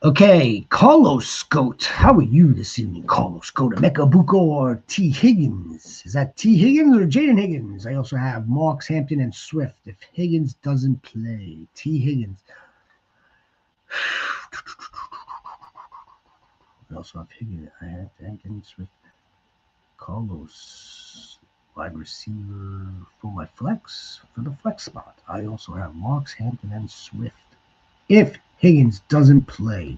Okay, Carlos Goat. How are you this evening, Carlos Goat? Emeka Buko or T. Higgins? Is that T. Higgins or Jaden Higgins? I also have Marks, Hampton, and Swift. If Higgins doesn't play, T. Higgins. I also have Higgins. I have Hampton, Swift. Carlos, wide receiver for my flex, for the flex spot. I also have Marks, Hampton, and Swift. If Higgins doesn't play.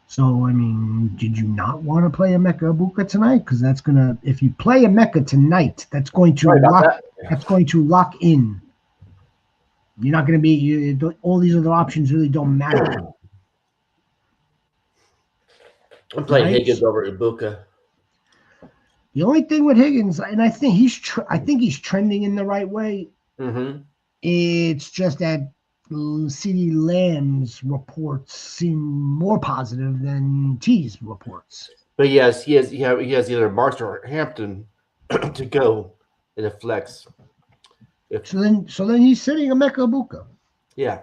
So, did you not want to play Emeka Buka tonight? Because that's gonna, if you play Emeka tonight, that's going to lock in. You're not going to be. All these other options really don't matter. I'm playing Higgins over Ibuka. The only thing with Higgins, and I think he's trending in the right way. Mm-hmm. It's just that CD Lamb's reports seem more positive than T's reports. But yes, he has either Marks or Hampton to go in a flex. So then he's sitting Emeka Buka. Yeah.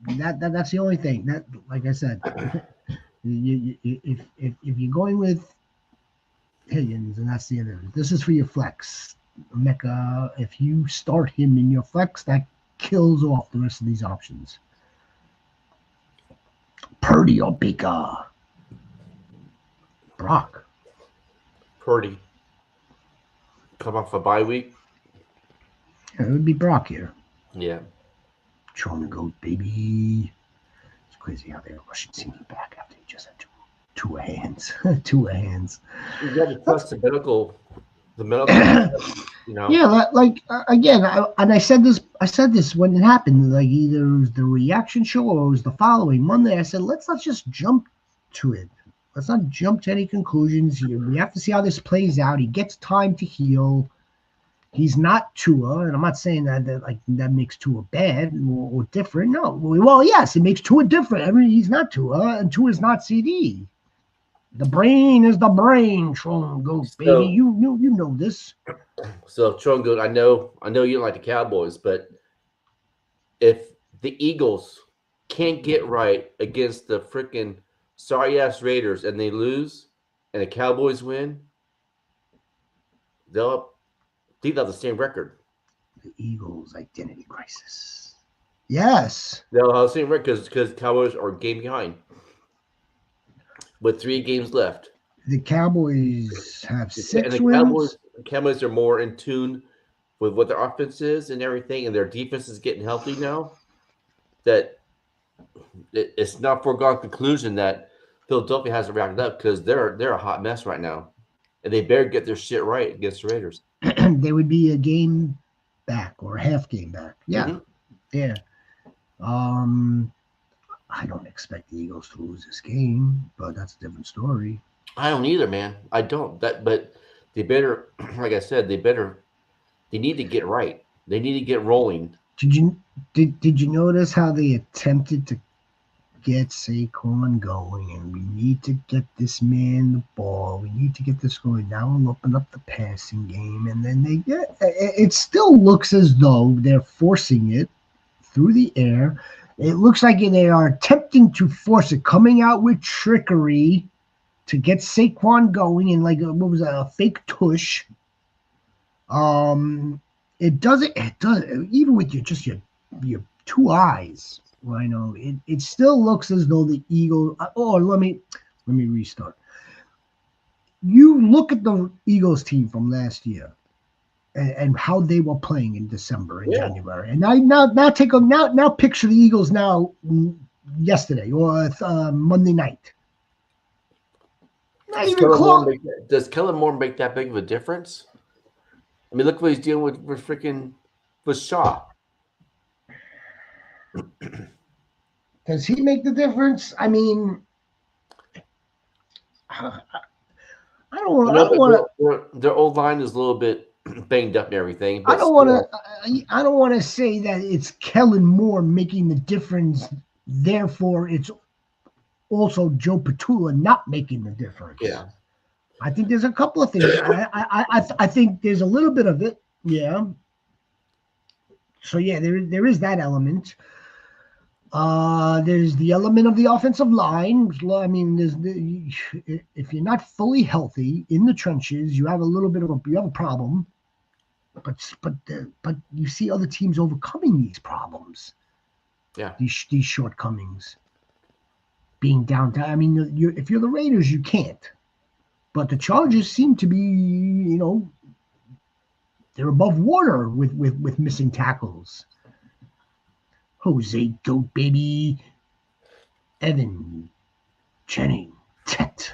That's the only thing. That, like I said, if you're going with Higgins, and that's the end of it. This is for your flex. Emeka, if you start him in your flex, that kills off the rest of these options. Purdy or Baker? Brock. Purdy. Come off a bye week. Yeah, it would be Brock here. Yeah. Trying to go, baby. It's crazy how they're rushing CD back after he just had two hands. Two hands. You got to trust the medical. Yeah, again, I said this when it happened. Like, either it was the reaction show or it was the following Monday. I said, let's not just jump to it. Let's not jump to any conclusions. We have to see how this plays out. He gets time to heal. He's not Tua, and I'm not saying that makes Tua bad or different. No, well, yes, it makes Tua different. I mean, he's not Tua, and Tua is not CD. The brain is the brain, Tron Goat, baby. So, You know this. so Trongo, I know you don't like the Cowboys, but if the Eagles can't get right against the freaking sorry ass Raiders and they lose, and the Cowboys win, they'll have the same record. The Eagles' identity crisis. Yes. They'll have the same record because Cowboys are a game behind with 3 games left. The Cowboys have 6 and wins. Cowboys are more in tune with what their offense is and everything, and their defense is getting healthy now. That it's not foregone conclusion that Philadelphia hasn't rounded up because they're a hot mess right now, and they better get their shit right against the Raiders. They would be a game back or a half game back. Yeah, yeah. I don't expect the Eagles to lose this game, but that's a different story. I don't either, man. I don't. But they better, like I said, they need to get right. They need to get rolling. Did you notice how they attempted to get Saquon going, and we need to get this man the ball. We need to get this going. Now we'll open up the passing game, and then they get. It still looks as though they're forcing it through the air. It looks like they are attempting to force it, coming out with trickery to get Saquon going, and what was that, a fake tush. It does even with your 2 eyes. Rhino, it still looks as though the Eagles. Oh, let me restart. You look at the Eagles team from last year, and how they were playing in December and January, and now picture the Eagles now yesterday or Monday night. Not even close. Does Kellen Moore make that big of a difference? I mean, look what he's dealing with Shaw. Does he make the difference? I mean, I don't want to. Their old line is a little bit banged up and everything. But I don't want to say that it's Kellen Moore making the difference. Therefore, it's also Joe Patula not making the difference. Yeah, I think there's a couple of things. I think there's a little bit of it. Yeah. So yeah, there is that element. There's the element of the offensive line. I mean, if you're not fully healthy in the trenches, you have a problem. But you see other teams overcoming these problems. Yeah, these shortcomings. Being downtown. I mean, if you're the Raiders, you can't. But the Chargers seem to be, they're above water with missing tackles. Jose Goat, baby. Evan, Jennings, Tet,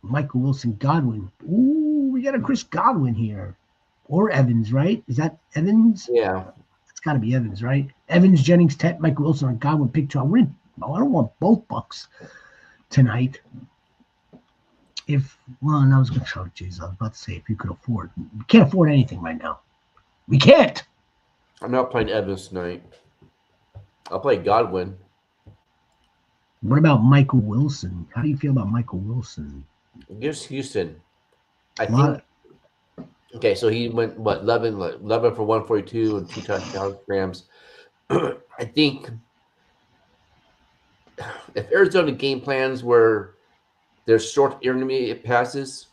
Michael Wilson, Godwin. Ooh, we got a Chris Godwin here. Or Evans, right? Is that Evans? Yeah. It's got to be Evans, right? Evans, Jennings, Tet, Michael Wilson, and Godwin, pick 2. I don't want both Bucks tonight. I was going to show Jesus. I was about to say if you could afford. We can't afford anything right now. We can't. I'm not playing Evans tonight. I'll play Godwin. What about Michael Wilson? How do you feel about Michael Wilson? Against Houston. I think. Okay, so he went, 11 for 142 and 2 touchdowns, Rams. I think if Arizona game plans where there's short intermediate passes,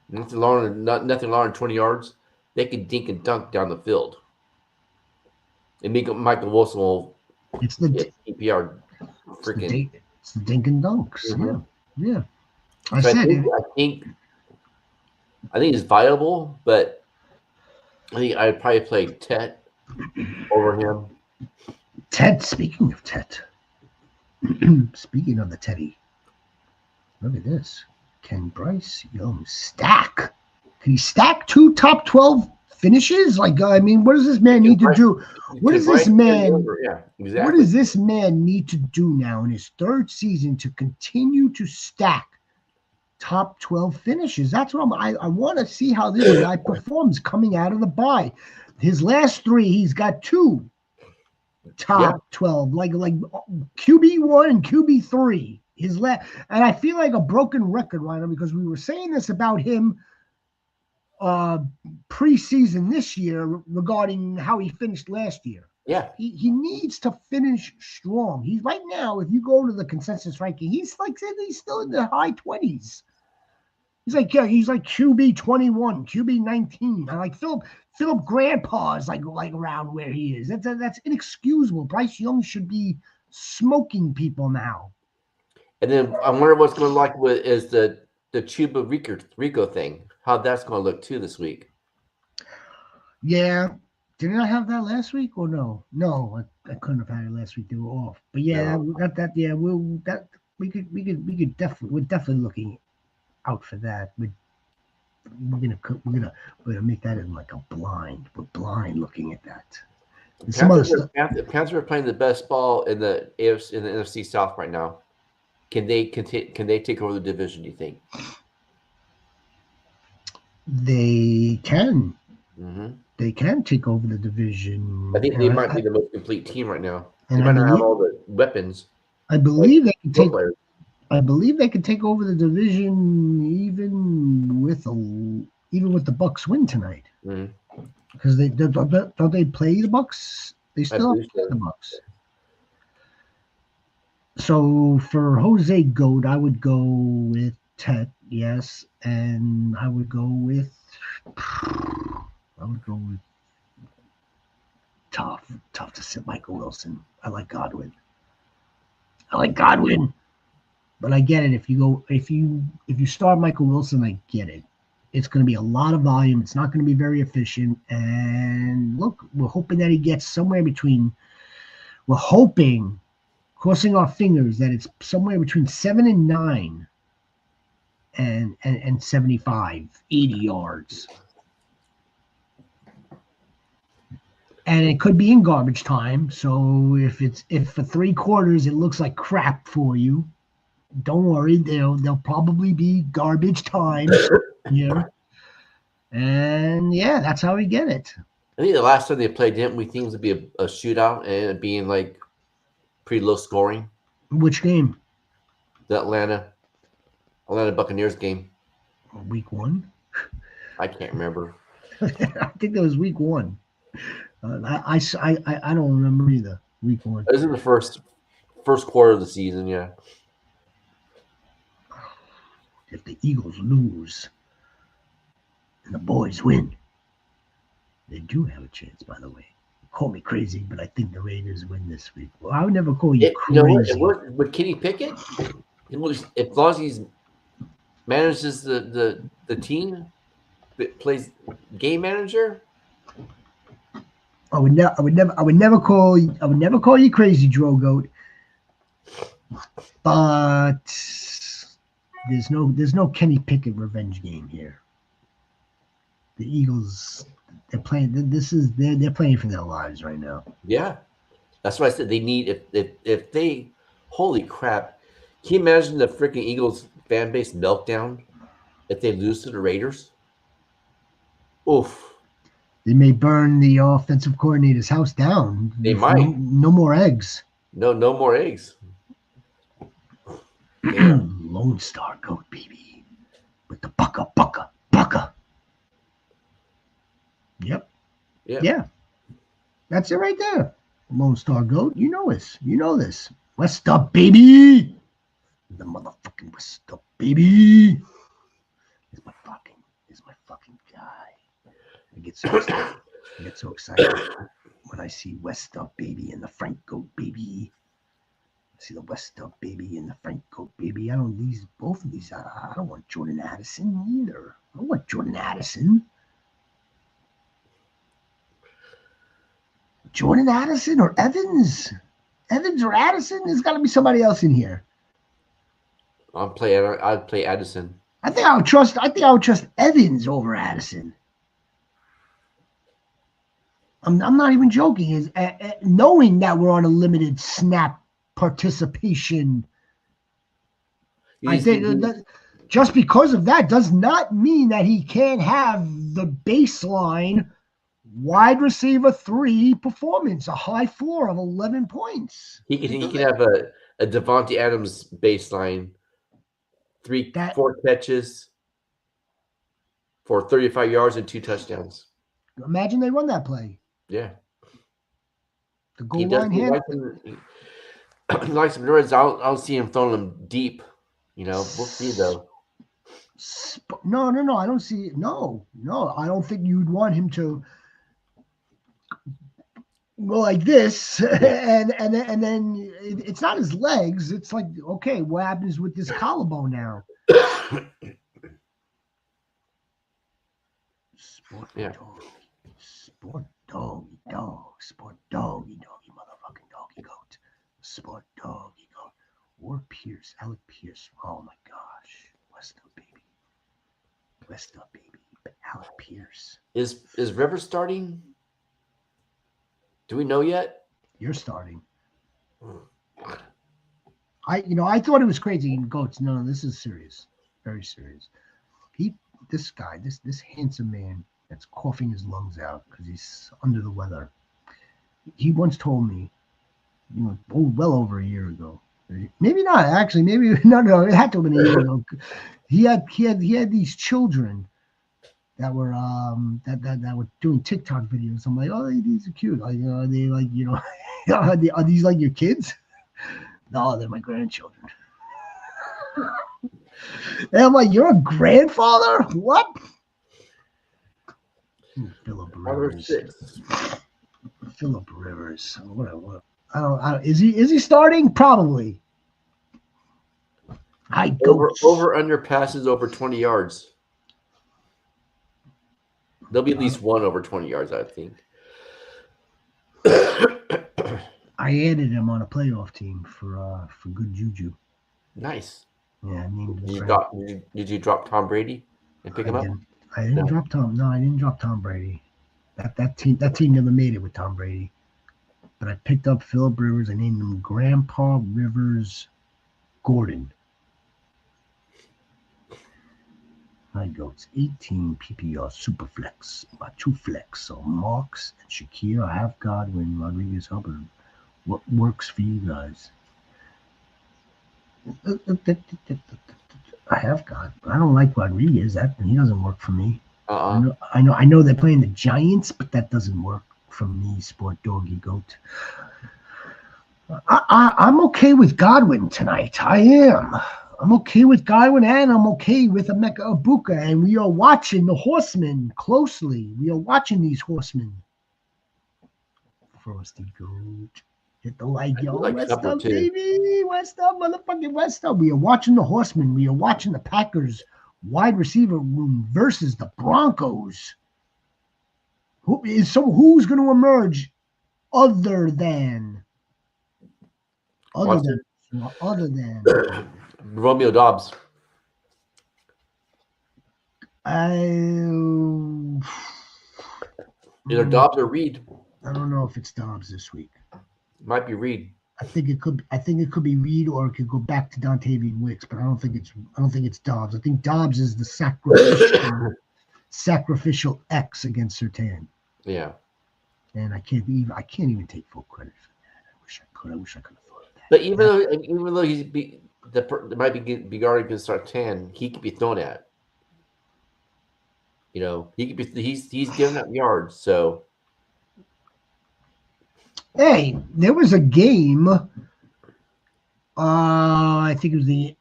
nothing longer than 20 yards, they can dink and dunk down the field. And Michael Wilson will PPR freaking. It's the dink and dunks. Mm-hmm. Yeah. I think it's viable, but I think I'd probably play Tet over him. Tet, speaking of Tet. Speaking of the Teddy. Look at this. Can Bryce Young stack? Can he stack 2 top 12 finishes? What does this man need to do? What does this man need to do now in his 3rd season to continue to stack top 12 finishes. That's what I want to see how this guy performs coming out of the bye. His last 3, he's got 2 top 12, like QB1 and QB3. And I feel like a broken record right now because we were saying this about him preseason this year regarding how he finished last year. Yeah. He needs to finish strong. He's right now, if you go to the consensus ranking, he's still in the high 20s. He's like QB 21, QB 19. I like Philip Grandpa is like around where he is. That's inexcusable. Bryce Young should be smoking people now. And then I wonder what's going to like is the Chuba Rico thing. How that's going to look too this week. Yeah. Didn't I have that last week or no? No, I couldn't have had it last week. They were off. But yeah, we got that. Yeah, we could definitely, we're definitely looking out for that. We're gonna make that in like a blind. We're blind looking at that. Panthers are playing the best ball in the NFC South right now. Can they take over the division? Do you think they can? Mm-hmm. They can take over the division. I think they might be the most complete team right now. They might not have all the weapons. I believe they can take. I believe they can take over the division even with the Bucks win tonight. Because don't they play the Bucks? They still have to play the Bucks. So for Jose Goat, I would go with Tet, yes, and I would go with tough to sit Michael Wilson. I like Godwin. But I get it. If you start Michael Wilson, I get it. It's going to be a lot of volume. It's not going to be very efficient. And look, we're hoping that he gets somewhere between. We're hoping, crossing our fingers, that it's somewhere between 7 and 9, and 75, 80 yards. And it could be in garbage time. So if for 3 quarters it looks like crap for you, don't worry. They'll probably be garbage time here. And yeah, that's how we get it. I think the last time they played, didn't we think it would be a shootout and it being like pretty low scoring? Which game? The Atlanta Buccaneers game. Week 1? I can't remember. I think that was week 1. I don't remember either. Week 1. This is the first quarter of the season, yeah. If the Eagles lose and the boys win, they do have a chance, by the way. Call me crazy, but I think the Raiders win this week. Well, I would never call you crazy. With Kenny Pickett, as long as he manages the team, plays game manager. I would never call you crazy, Drogoat. But there's no Kenny Pickett revenge game here. The Eagles, they're playing. They're playing for their lives right now. Yeah, that's what I said. They need if they. Holy crap! Can you imagine the freaking Eagles fan base meltdown if they lose to the Raiders? Oof. They may burn the offensive coordinator's house down. They might. No more eggs. No more eggs. Lone Star Goat, baby. With the bucka. Yep. Yeah. That's it right there. Lone Star Goat. You know this. West up, baby. The motherfucking West up, baby. Is my fucking guy. I get so excited when I see West up, baby, and the Frank Goat, baby. I see the West up, baby, and the Frank Goat, baby. I don't want Jordan Addison either. I don't want Jordan Addison. Jordan Addison or Evans? Evans or Addison? There's got to be somebody else in here. I'd play Addison. I think I would trust Evans over Addison. I'm not even joking. Knowing that we're on a limited snap participation, I think just because of that does not mean that he can't have the baseline wide receiver 3 performance, a high floor of 11 points. He can have a Devontae Adams baseline, 4 catches for 35 yards and 2 touchdowns. Imagine they run that play. Yeah. The goal line hit. He likes some runs. I don't see him throwing them deep. We'll see though. No. I don't see. No. I don't think you'd want him to go like this, and then it's not his legs. It's like, okay, what happens with this collarbone now? Sport doggy motherfucking doggy goat. Sport doggy goat. Or Pierce, Alec Pierce. Oh my gosh, West up baby, Alec Pierce. Is Rivers starting? Do we know yet? You're starting. I thought it was crazy. Goats. No, this is serious. Very serious. This guy, this handsome man that's coughing his lungs out because he's under the weather. He once told me, well over a year ago. Maybe not actually. Maybe no. It had to have been a year ago. He had these children that were that were doing TikTok videos. I'm like, oh, these are cute. Like, are they like, are these like your kids? No, they're my grandchildren. And I'm like, you're a grandfather? What? Philip Rivers. Philip Rivers. What? I don't. Is he starting? Probably. Over under passes over 20 yards. There'll be at least one over 20 yards, I think. I added him on a playoff team for good juju. Nice. Yeah, did you drop Tom Brady and pick him up? I didn't drop Tom. No, I didn't drop Tom Brady. That team never made it with Tom Brady. But I picked up Philip Rivers. I named him Grandpa Rivers Gordon. My goats, 18 PPR Superflex. My 2 flex are Marks and Shakir. I have Godwin, Rodriguez, Hubbard. What works for you guys? I have God. I don't like Rodriguez. He doesn't work for me. I know they're playing the Giants, but that doesn't work for me, Sport Doggy Goat. I'm okay with Godwin tonight. I am. I'm okay with Godwin, and I'm okay with Emeka Ibuka, and we are watching the horsemen closely. We are watching these horsemen. Frosty Goat. Hit the like, yo. West up, baby. West up, motherfucking West up. We are watching the horsemen. We are watching the Packers wide receiver room versus the Broncos. Who's going to emerge other than Romeo Dobbs. Either Dobbs or Reed. I don't know if it's Dobbs this week. Might be Reed. I think it could be Reed, or it could go back to Dontavian Wicks, but I don't think it's Dobbs. I think Dobbs is the sacrificial X against Surtain. Yeah. And I can't even take full credit for that. I wish I could have thought of that. But even though there might be guarding against Surtain, he could be thrown at. He could be. He's giving up yards. So. Hey, there was a game. I think it was the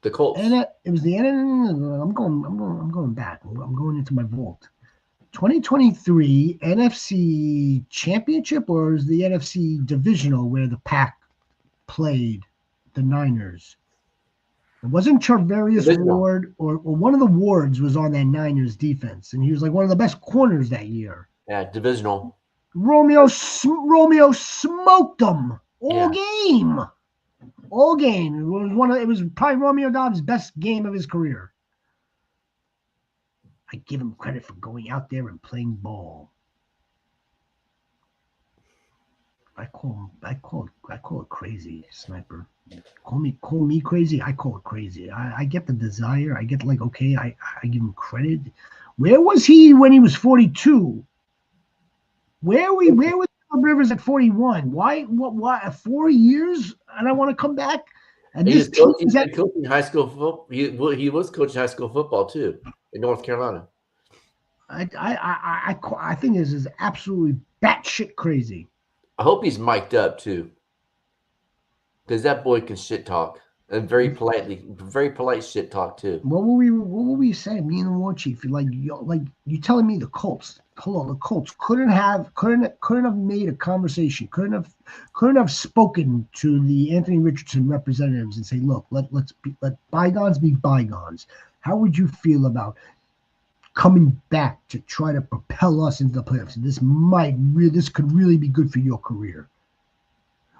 Colts. It was the I'm going back. I'm going into my vault. 2023 NFC Championship, or is the NFC Divisional where the Pack played the Niners? It wasn't Charvarius Ward, or one of the Wards was on that Niners defense, and he was like one of the best corners that year. Yeah, divisional. Romeo smoked them all game. All game. It was probably Romeo Dobbs' best game of his career. I give him credit for going out there and playing ball. I call it crazy, Sniper. Call me crazy. I call it crazy. I get the desire. I get like, okay, I give him credit. Where was he when he was 42? Where was Rivers at 41? Why 4 years and I want to come back? And He this was team he's is been at coaching high school football. He was coaching high school football too in North Carolina. I think this is absolutely batshit crazy. I hope he's mic'd up too, because that boy can shit talk and very polite shit talk too. What were we saying? Me and the war chief, like you telling me the Colts, hold on, the Colts couldn't have made a conversation, couldn't have spoken to the Anthony Richardson representatives and say, look, let bygones be bygones. How would you feel about coming back to try to propel us into the playoffs? This could really be good for your career.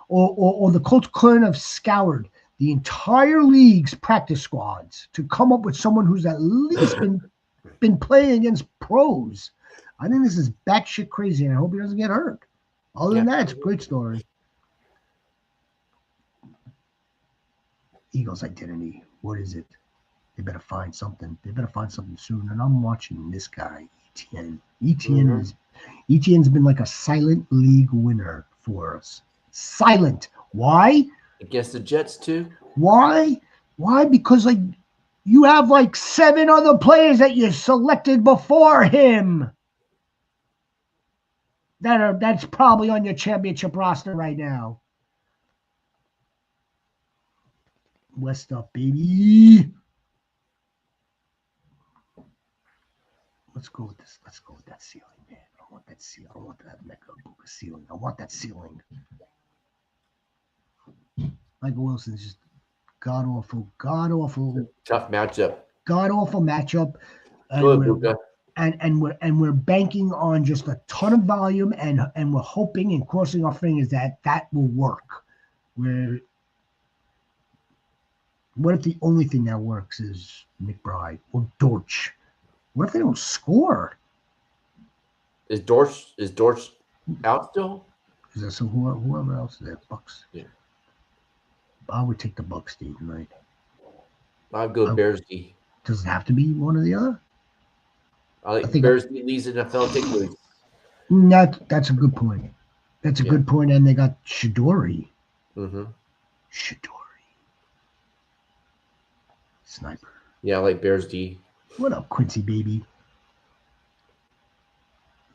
Or the Colts couldn't have scoured the entire league's practice squads to come up with someone who's at least been playing against pros. I think this is batshit crazy, and I hope he doesn't get hurt. Other than that, it's a great story. Eagles identity. What is it? They better find something. They better find something soon. And I'm watching this guy, ETN. ETN's been like a silent league winner for us. Silent. Why? Against the Jets too. Why? Because like you have like 7 other players that you selected before him that's probably on your championship roster right now. West up, baby. Let's go with this. Let's go with that ceiling, man. I want that ceiling. I want that Mecca Buka ceiling. I want that ceiling. Michael Wilson's just god awful. Tough matchup. God awful matchup. Go ahead, Buka. And we're banking on just a ton of volume and we're hoping and crossing our fingers that will work. What if the only thing that works is McBride or Dortch? What if they don't score? Is Dortch out still? Is that so? Whoever else is there, Bucks. Yeah. I would take the Bucks D tonight. I'd go Bears D. Does it have to be one or the other? I think Bears D leads NFL takeaways. That's a good point. That's a good point. And they got Shadori. Mm-hmm. Shadori. Sniper. Yeah, I like Bears D. What up, Quincy baby?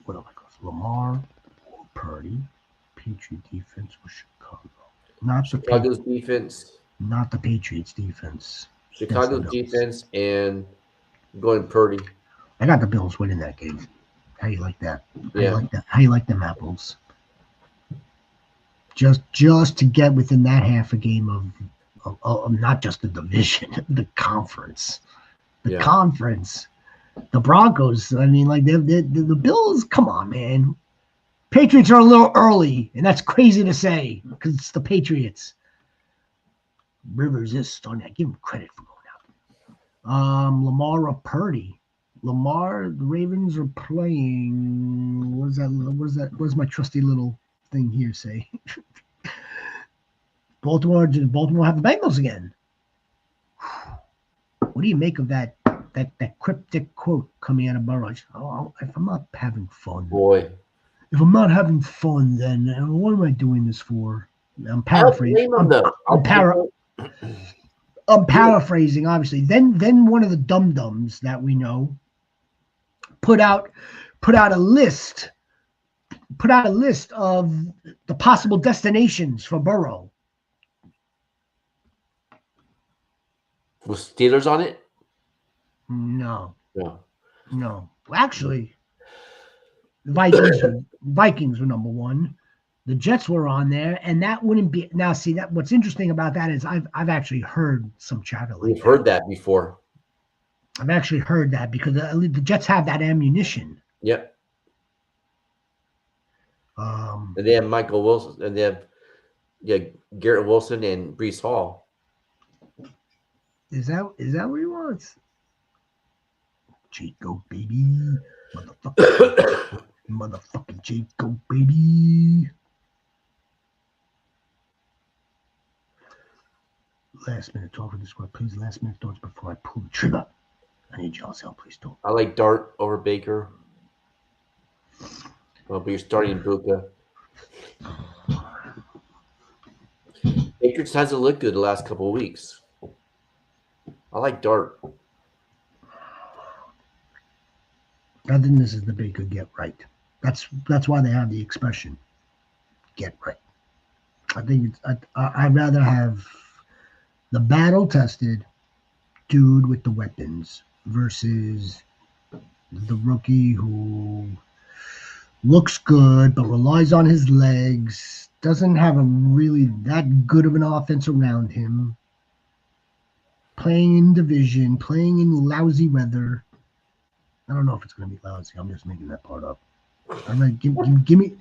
What up, Lamar or Purdy? Patriot defense or Chicago? Not Chicago's defense. Not the Patriots defense. Chicago's defense and going Purdy. I got the Bills winning that game. How you like that? Yeah. How you like them apples? Just to get within that half a game of not just the division, the conference. The conference. The Broncos, I mean, like the Bills, come on, man. Patriots are a little early, and that's crazy to say because it's the Patriots. Rivers is starting. I give him credit for going out. Lamar or Purdy. Lamar, the Ravens are playing. What is that? What does my trusty little thing here say? Baltimore have the Bengals again. What do you make of that cryptic quote coming out of Burrows? Oh, if I'm not having fun, boy. If I'm not having fun, then what am I doing this for? I'm paraphrasing. I'm paraphrasing, obviously. Then one of the dum-dums that we know put out a list of the possible destinations for Burrow. Was Steelers on it? No. Actually, Vikings were number one. The Jets were on there, and that wouldn't be. Now, see that what's interesting about that is I've actually heard some chatter like We've heard that before. I've actually heard that because the Jets have that ammunition. Yep. And they have Michael Wilson, and they have Garrett Wilson and Breece Hall. Is that what he wants? Jacob, baby. Motherfucking Jacob, baby. Last minute talk for the squad, please. Last minute thoughts before I pull the trigger. I need y'all's help, please don't. I like Dart over Baker. Well, but you're starting Buka. Baker just hasn't looked good the last couple of weeks. I like Dart. I think this is the Baker get right. That's why they have the expression, get right. I think I'd rather have the battle-tested dude with the weapons versus the rookie who looks good but relies on his legs, doesn't have a really that good of an offense around him, playing in division, playing in lousy weather. I don't know if it's going to be lousy. I'm just making that part up. I'm like, give me.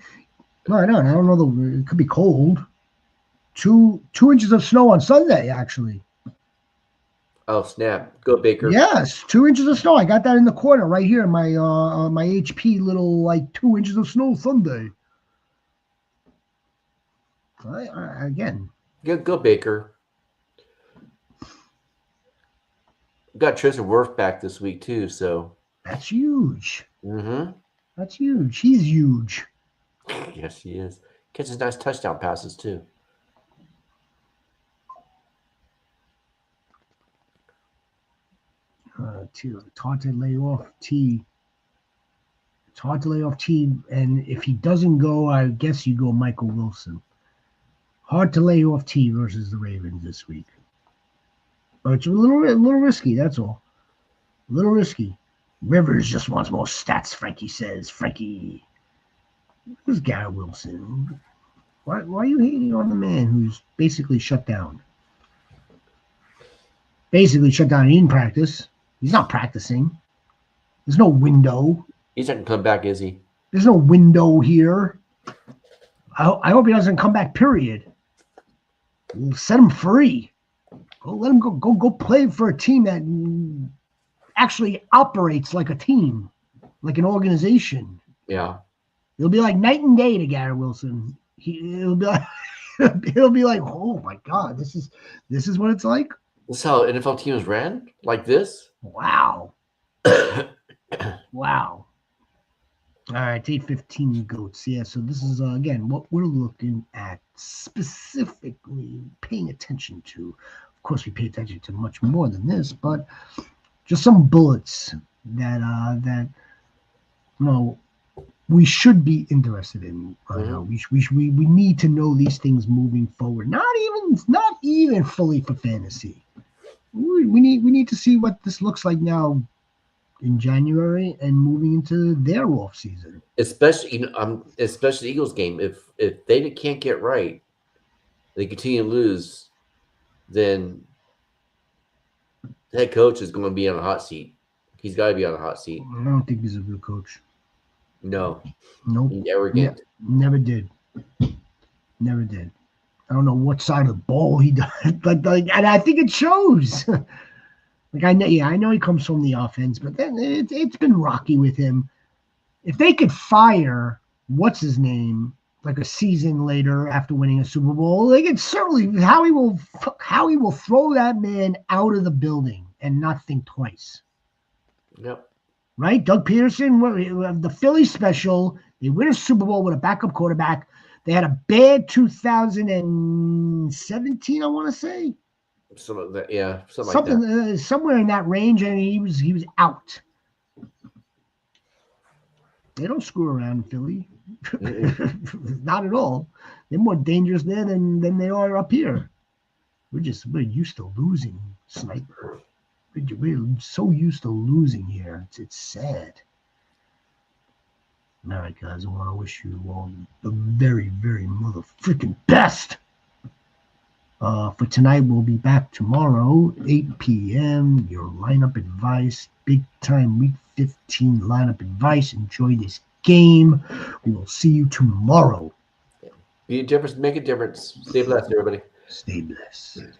No, I don't. I don't know. It could be cold. 2 inches of snow on Sunday, actually. Oh snap! Go Baker. Yes, 2 inches of snow. I got that in the corner right here. My my HP little like 2 inches of snow Sunday. Again. Go Baker. Got Tristan Wirth back this week too, so That's huge. Mm-hmm. That's huge. He's huge. Yes, he is. Catches nice touchdown passes too. It's hard to lay off T. It's hard to lay off T, and if he doesn't go, I guess you go Michael Wilson. Hard to lay off T versus the Ravens this week. But it's a little risky, that's all. A little risky. Rivers just wants more stats, Frankie says. Frankie. Who's Garrett Wilson? Why are you hating on the man who's basically shut down? Basically shut down in practice. He's not practicing. There's no window. He's not going to come back, is he? There's no window here. I hope he doesn't come back, period. We'll set him free. Let him go play for a team that actually operates like a team, like an organization. Yeah. It'll be like night and day to Garrett Wilson. It'll be like, oh my God, this is what it's like. This is how NFL teams ran? Like this? Wow. Wow. All right, 8:15 goats. Yeah, so this is again what we're looking at specifically paying attention to. Of course, we pay attention to much more than this, but just some bullets that we should be interested in right now. We need to know these things moving forward. Not even fully for fantasy. We need to see what this looks like now in January and moving into their off season. Especially the Eagles game. If they can't get right, they continue to lose, then the head coach is going to be on a hot seat. He's got to be on a hot seat. I don't think he's a good coach. No. Nope. He's arrogant. Never did. Never did. I don't know what side of the ball he does, but and I think it shows. I know he comes from the offense, but then it's been rocky with him. If they could fire what's his name like a season later after winning a Super Bowl, they could certainly Howie will throw that man out of the building and not think twice. Yep. Right? Doug Peterson, the Philly special, they win a Super Bowl with a backup quarterback. They had a bad 2017, I want to say. Something like that. Somewhere in that range, and he was out. They don't screw around in Philly. Not at all. They're more dangerous there than they are up here. We're used to losing, Sniper. We're so used to losing here. It's sad. All right, guys, I want to wish you all the very, very motherfucking best. For tonight, we'll be back tomorrow, 8 p.m. Your lineup advice, big time week 15 lineup advice. Enjoy this game. We will see you tomorrow. Be a difference, make a difference. Stay blessed, everybody. Stay blessed.